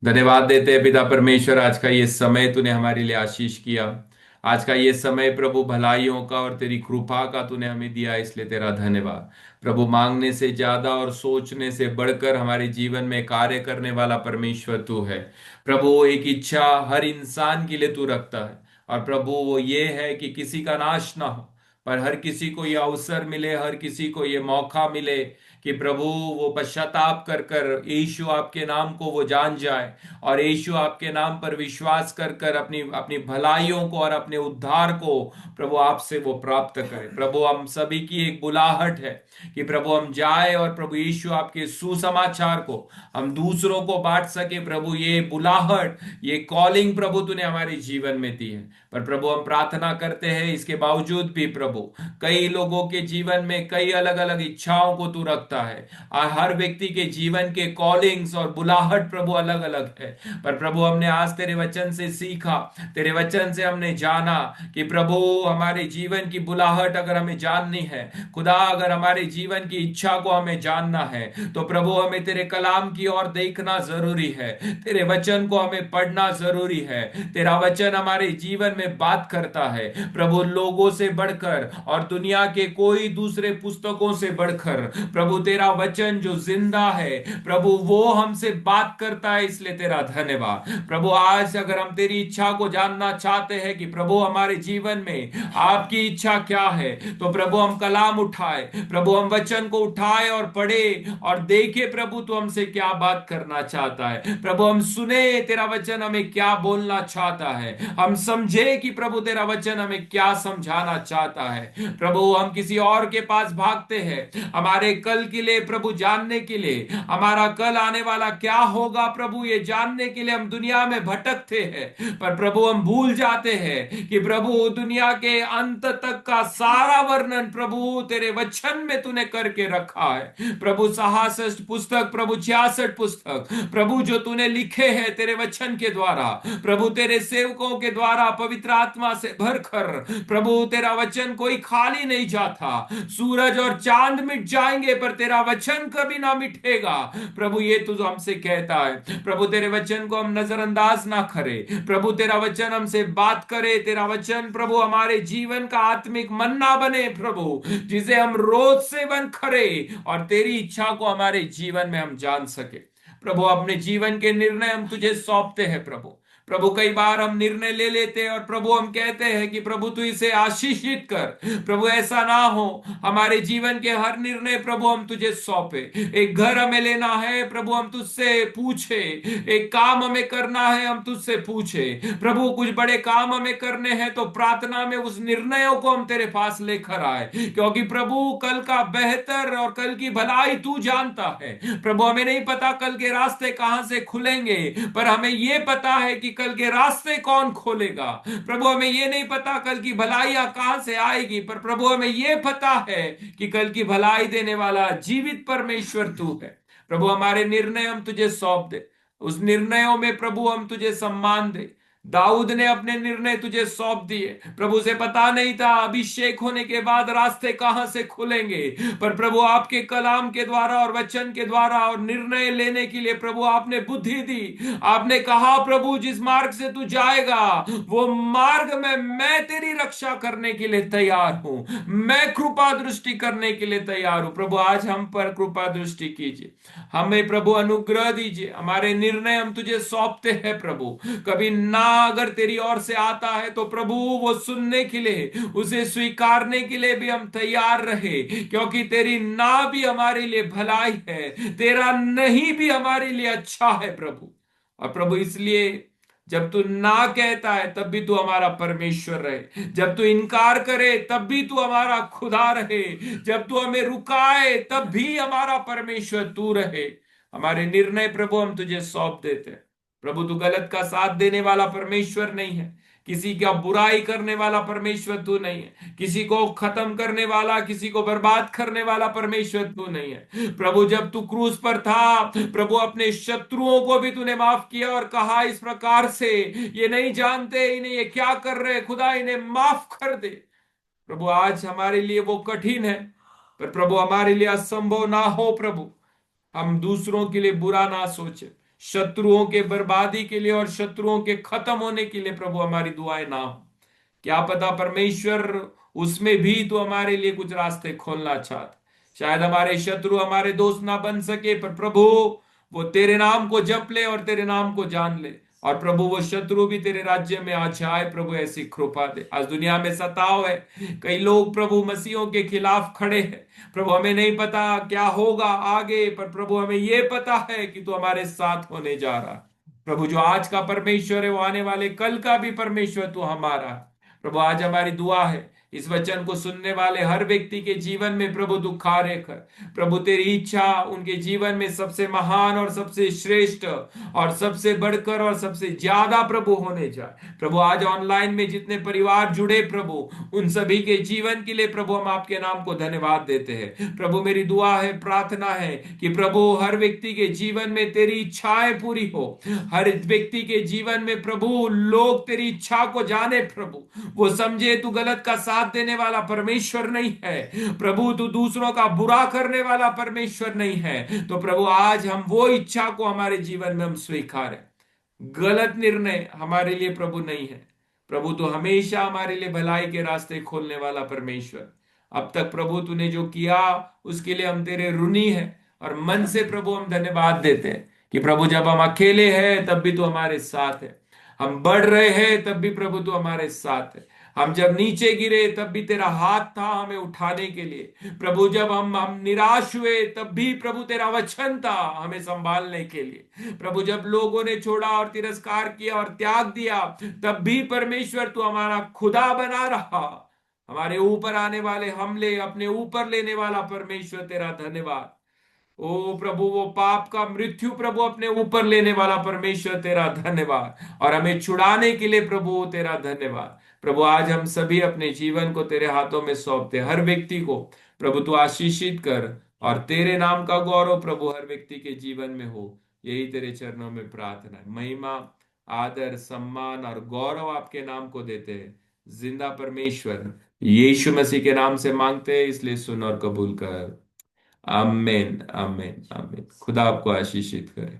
धन्यवाद देते हैं पिता परमेश्वर। आज का ये समय तूने हमारे लिए आशीष किया। आज का ये समय प्रभु भलाइयों का और तेरी कृपा का तूने हमें दिया, इसलिए तेरा धन्यवाद प्रभु। मांगने से ज्यादा और सोचने से बढ़कर हमारे जीवन में कार्य करने वाला परमेश्वर तू है प्रभु। एक इच्छा हर इंसान के लिए तू रखता है, और प्रभु वो ये है कि किसी का नाश ना हो, पर हर किसी को ये अवसर मिले, हर किसी को ये मौका मिले कि प्रभु वो पश्चाताप कर कर यीशु आपके नाम को वो जान जाए, और यीशु आपके नाम पर विश्वास कर कर अपनी अपनी भलाइयों को और अपने उद्धार को प्रभु आपसे वो प्राप्त करे। प्रभु हम सभी की एक बुलाहट है कि प्रभु हम जाए और प्रभु यीशु आपके सुसमाचार को हम दूसरों को बांट सके। प्रभु ये बुलाहट, ये कॉलिंग प्रभु तूने हमारे जीवन में दी है। पर प्रभु हम प्रार्थना करते हैं, इसके बावजूद भी प्रभु कई लोगों के जीवन में कई अलग अलग इच्छाओं को तू रखता होता है। हर व्यक्ति के जीवन के कॉलिंग्स और बुलाहट प्रभु अलग अलग है। पर प्रभु हमने आज तेरे वचन से सीखा, तेरे वचन से हमने जाना कि प्रभु हमारे जीवन की बुलाहट अगर हमें जाननी है, खुदा अगर हमारे जीवन की इच्छा को हमें जानना है, तो प्रभु हमें तेरे कलाम की ओर देखना जरूरी है। तेरे वचन को हमें पढ़ना जरूरी है। तेरा वचन हमारे जीवन में बात करता है प्रभु, लोगों से बढ़कर और दुनिया के कोई दूसरे पुस्तकों से बढ़कर। प्रभु तेरा वचन जो जिंदा है प्रभु, वो हमसे बात करता है, इसलिए तेरा धन्यवाद प्रभु। आज अगर हम तेरी इच्छा को जानना चाहते हैं कि प्रभु हमारे जीवन में आपकी इच्छा क्या है, तो प्रभु हम कलाम उठाए, प्रभु हम वचन को उठाए और पढ़े और देखे प्रभु तो हमसे क्या बात करना चाहता है। प्रभु हम सुने तेरा वचन हमें क्या बोलना चाहता है, हम समझे कि प्रभु तेरा वचन हमें क्या समझाना चाहता है। प्रभु हम किसी और के पास भागते हैं हमारे कल के लिए प्रभु जानने के लिए, हमारा कल आने वाला क्या होगा प्रभु ये जानने के लिए हम दुनिया में भटकते हैं। पर प्रभु हम भूल जाते हैं कि प्रभु दुनिया के अंत तक का सारा वर्णन प्रभु तेरे वचन में तूने करके रखा है। प्रभु 66 पुस्तक, प्रभु 66 पुस्तक प्रभु जो तूने लिखे हैं तेरे वचन के द्वारा, प्रभु तेरे सेवकों के द्वारा पवित्र आत्मा से भरकर, प्रभु तेरा वचन कोई खाली नहीं जाता। सूरज और चांद मिट जाएंगे पर तेरा वचन कभी ना मिटेगा। प्रभु ये तू हमसे कहता है प्रभु, तेरे वचन को हम नजरअंदाज ना करें प्रभु, तेरा वचन हमसे बात करे, तेरा वचन प्रभु हमारे जीवन का आत्मिक मन्ना बने प्रभु, जिसे हम रोज सेवन करें और तेरी इच्छा को हमारे जीवन में हम जान सके। प्रभु अपने जीवन के निर्णय हम तुझे सौंपते हैं प्रभु। प्रभु कई बार हम निर्णय ले लेते हैं और प्रभु हम कहते हैं कि प्रभु तू इसे आशीषित कर। प्रभु ऐसा ना हो, हमारे जीवन के हर निर्णय प्रभु हम तुझे सौंपे। एक घर हमें लेना है प्रभु हम तुझसे पूछे, एक काम हमें करना है हम तुझसे पूछे प्रभु, कुछ बड़े काम हमें करने हैं तो प्रार्थना में उस निर्णयों को हम तेरे पास लेकर आए, क्योंकि प्रभु कल का बेहतर और कल की भलाई तू जानता है। प्रभु हमें नहीं पता कल के रास्ते कहां से खुलेंगे, पर हमें यह पता है कि कल के रास्ते कौन खोलेगा। प्रभु हमें यह नहीं पता कल की भलाइयां कहां से आएगी, पर प्रभु हमें यह पता है कि कल की भलाई देने वाला जीवित परमेश्वर तू है। प्रभु हमारे निर्णय हम तुझे सौंप दे, उस निर्णयों में प्रभु हम तुझे सम्मान दे। दाऊद ने अपने निर्णय तुझे सौंप दिए प्रभु, से पता नहीं था अभिषेक होने के बाद रास्ते कहां से खुलेंगे, पर प्रभु आपके कलाम के द्वारा और वचन के द्वारा और निर्णय लेने के लिए प्रभु आपने बुद्धि दी। आपने कहा प्रभु जिस मार्ग से तू जाएगा वो मार्ग में मैं तेरी रक्षा करने के लिए तैयार हूं, मैं कृपा दृष्टि करने के लिए तैयार हूं। प्रभु आज हम पर कृपा दृष्टि कीजिए, हमें प्रभु अनुग्रह दीजिए। हमारे निर्णय हम तुझे सौंपते हैं प्रभु, कभी ना अगर तेरी ओर से आता है तो प्रभु वो सुनने के लिए, उसे स्वीकारने के लिए भी हम तैयार रहे, क्योंकि तेरी ना भी हमारे लिए भलाई है, तेरा नहीं भी हमारे लिए अच्छा है प्रभु। और प्रभु इसलिए जब तू ना कहता है तब भी तू हमारा परमेश्वर रहे, जब तू इनकार करे तब भी तू हमारा खुदा रहे, जब तू हमें रुकाए तब भी हमारा परमेश्वर तू रहे। हमारे निर्णय प्रभु हम तुझे सौंप देते हैं प्रभु, तू गलत का साथ देने वाला परमेश्वर नहीं है, किसी का बुराई करने वाला परमेश्वर तू नहीं है, किसी को खत्म करने वाला, किसी को बर्बाद करने वाला परमेश्वर तू नहीं है। प्रभु जब तू क्रूस पर था प्रभु अपने शत्रुओं को भी तूने माफ किया और कहा इस प्रकार से, ये नहीं जानते इन्हें ये क्या कर रहे, खुदा इन्हें माफ कर दे। प्रभु आज हमारे लिए वो कठिन है, पर प्रभु हमारे लिए असंभव ना हो प्रभु, हम दूसरों के लिए बुरा ना सोचे, शत्रुओं के बर्बादी के लिए और शत्रुओं के खत्म होने के लिए प्रभु हमारी दुआएं ना हो। क्या पता परमेश्वर उसमें भी तो हमारे लिए कुछ रास्ते खोलना चाहता। शायद हमारे शत्रु हमारे दोस्त ना बन सके, पर प्रभु वो तेरे नाम को जप ले और तेरे नाम को जान ले, और प्रभु वो शत्रु भी तेरे राज्य में आ जाए। प्रभु ऐसी कृपा दे। आज दुनिया में सताव है, कई लोग प्रभु मसीहों के खिलाफ खड़े हैं प्रभु, हमें नहीं पता क्या होगा आगे, पर प्रभु हमें यह पता है कि तू हमारे साथ होने जा रहा है। प्रभु जो आज का परमेश्वर है वो आने वाले कल का भी परमेश्वर तू हमारा है। प्रभु आज हमारी दुआ है इस वचन को सुनने वाले हर व्यक्ति के जीवन में प्रभु तू कार्य कर। प्रभु तेरी इच्छा उनके जीवन में सबसे महान और सबसे श्रेष्ठ और सबसे बढ़कर और सबसे ज्यादा प्रभु होने जाए। प्रभु आज ऑनलाइन में जितने परिवार जुड़े प्रभु, उन सभी के जीवन के लिए प्रभु हम आपके नाम को धन्यवाद देते हैं। प्रभु मेरी दुआ है, प्रार्थना है कि प्रभु हर व्यक्ति के जीवन में तेरी इच्छाएं पूरी हो। हर व्यक्ति के जीवन में प्रभु लोग तेरी इच्छा को जाने प्रभु, वो समझे तू गलत का साथ देने वाला परमेश्वर नहीं है प्रभु, तू दूसरों का बुरा करने वाला परमेश्वर नहीं है। तो प्रभु आज हम वो इच्छा को हमारे जीवन में हम स्वीकार है। गलत निर्णय हमारे लिए प्रभु नहीं है प्रभु, तो हमेशा हमारे लिए भलाई के रास्ते खोलने वाला परमेश्वर। अब तक प्रभु तूने जो किया उसके लिए हम तेरे ऋणी हैं, और मन से प्रभु हम धन्यवाद देते हैं कि प्रभु जब हम अकेले हैं तब भी तू हमारे साथ है, हम बढ़ रहे हैं तब भी प्रभु तू हमारे साथ है, हम जब नीचे गिरे तब भी तेरा हाथ था हमें उठाने के लिए प्रभु, जब हम निराश हुए तब भी प्रभु तेरा वचन था हमें संभालने के लिए प्रभु, जब लोगों ने छोड़ा और तिरस्कार किया और त्याग दिया तब भी परमेश्वर तू हमारा खुदा बना रहा। हमारे ऊपर आने वाले हमले अपने ऊपर लेने वाला परमेश्वर तेरा धन्यवाद। ओ प्रभु वो पाप का मृत्यु प्रभु अपने ऊपर लेने वाला परमेश्वर तेरा धन्यवाद, और हमें छुड़ाने के लिए प्रभु तेरा धन्यवाद। प्रभु आज हम सभी अपने जीवन को तेरे हाथों में सौंपते, हर व्यक्ति को प्रभु तू आशीषित कर, और तेरे नाम का गौरव प्रभु हर व्यक्ति के जीवन में हो। यही तेरे चरणों में प्रार्थना है। महिमा, आदर, सम्मान और गौरव आपके नाम को देते हैं। जिंदा परमेश्वर यीशु मसीह के नाम से मांगते हैं, इसलिए सुन और कबूल कर। आमीन, आमीन, आमीन। खुदा आपको आशीषित करे।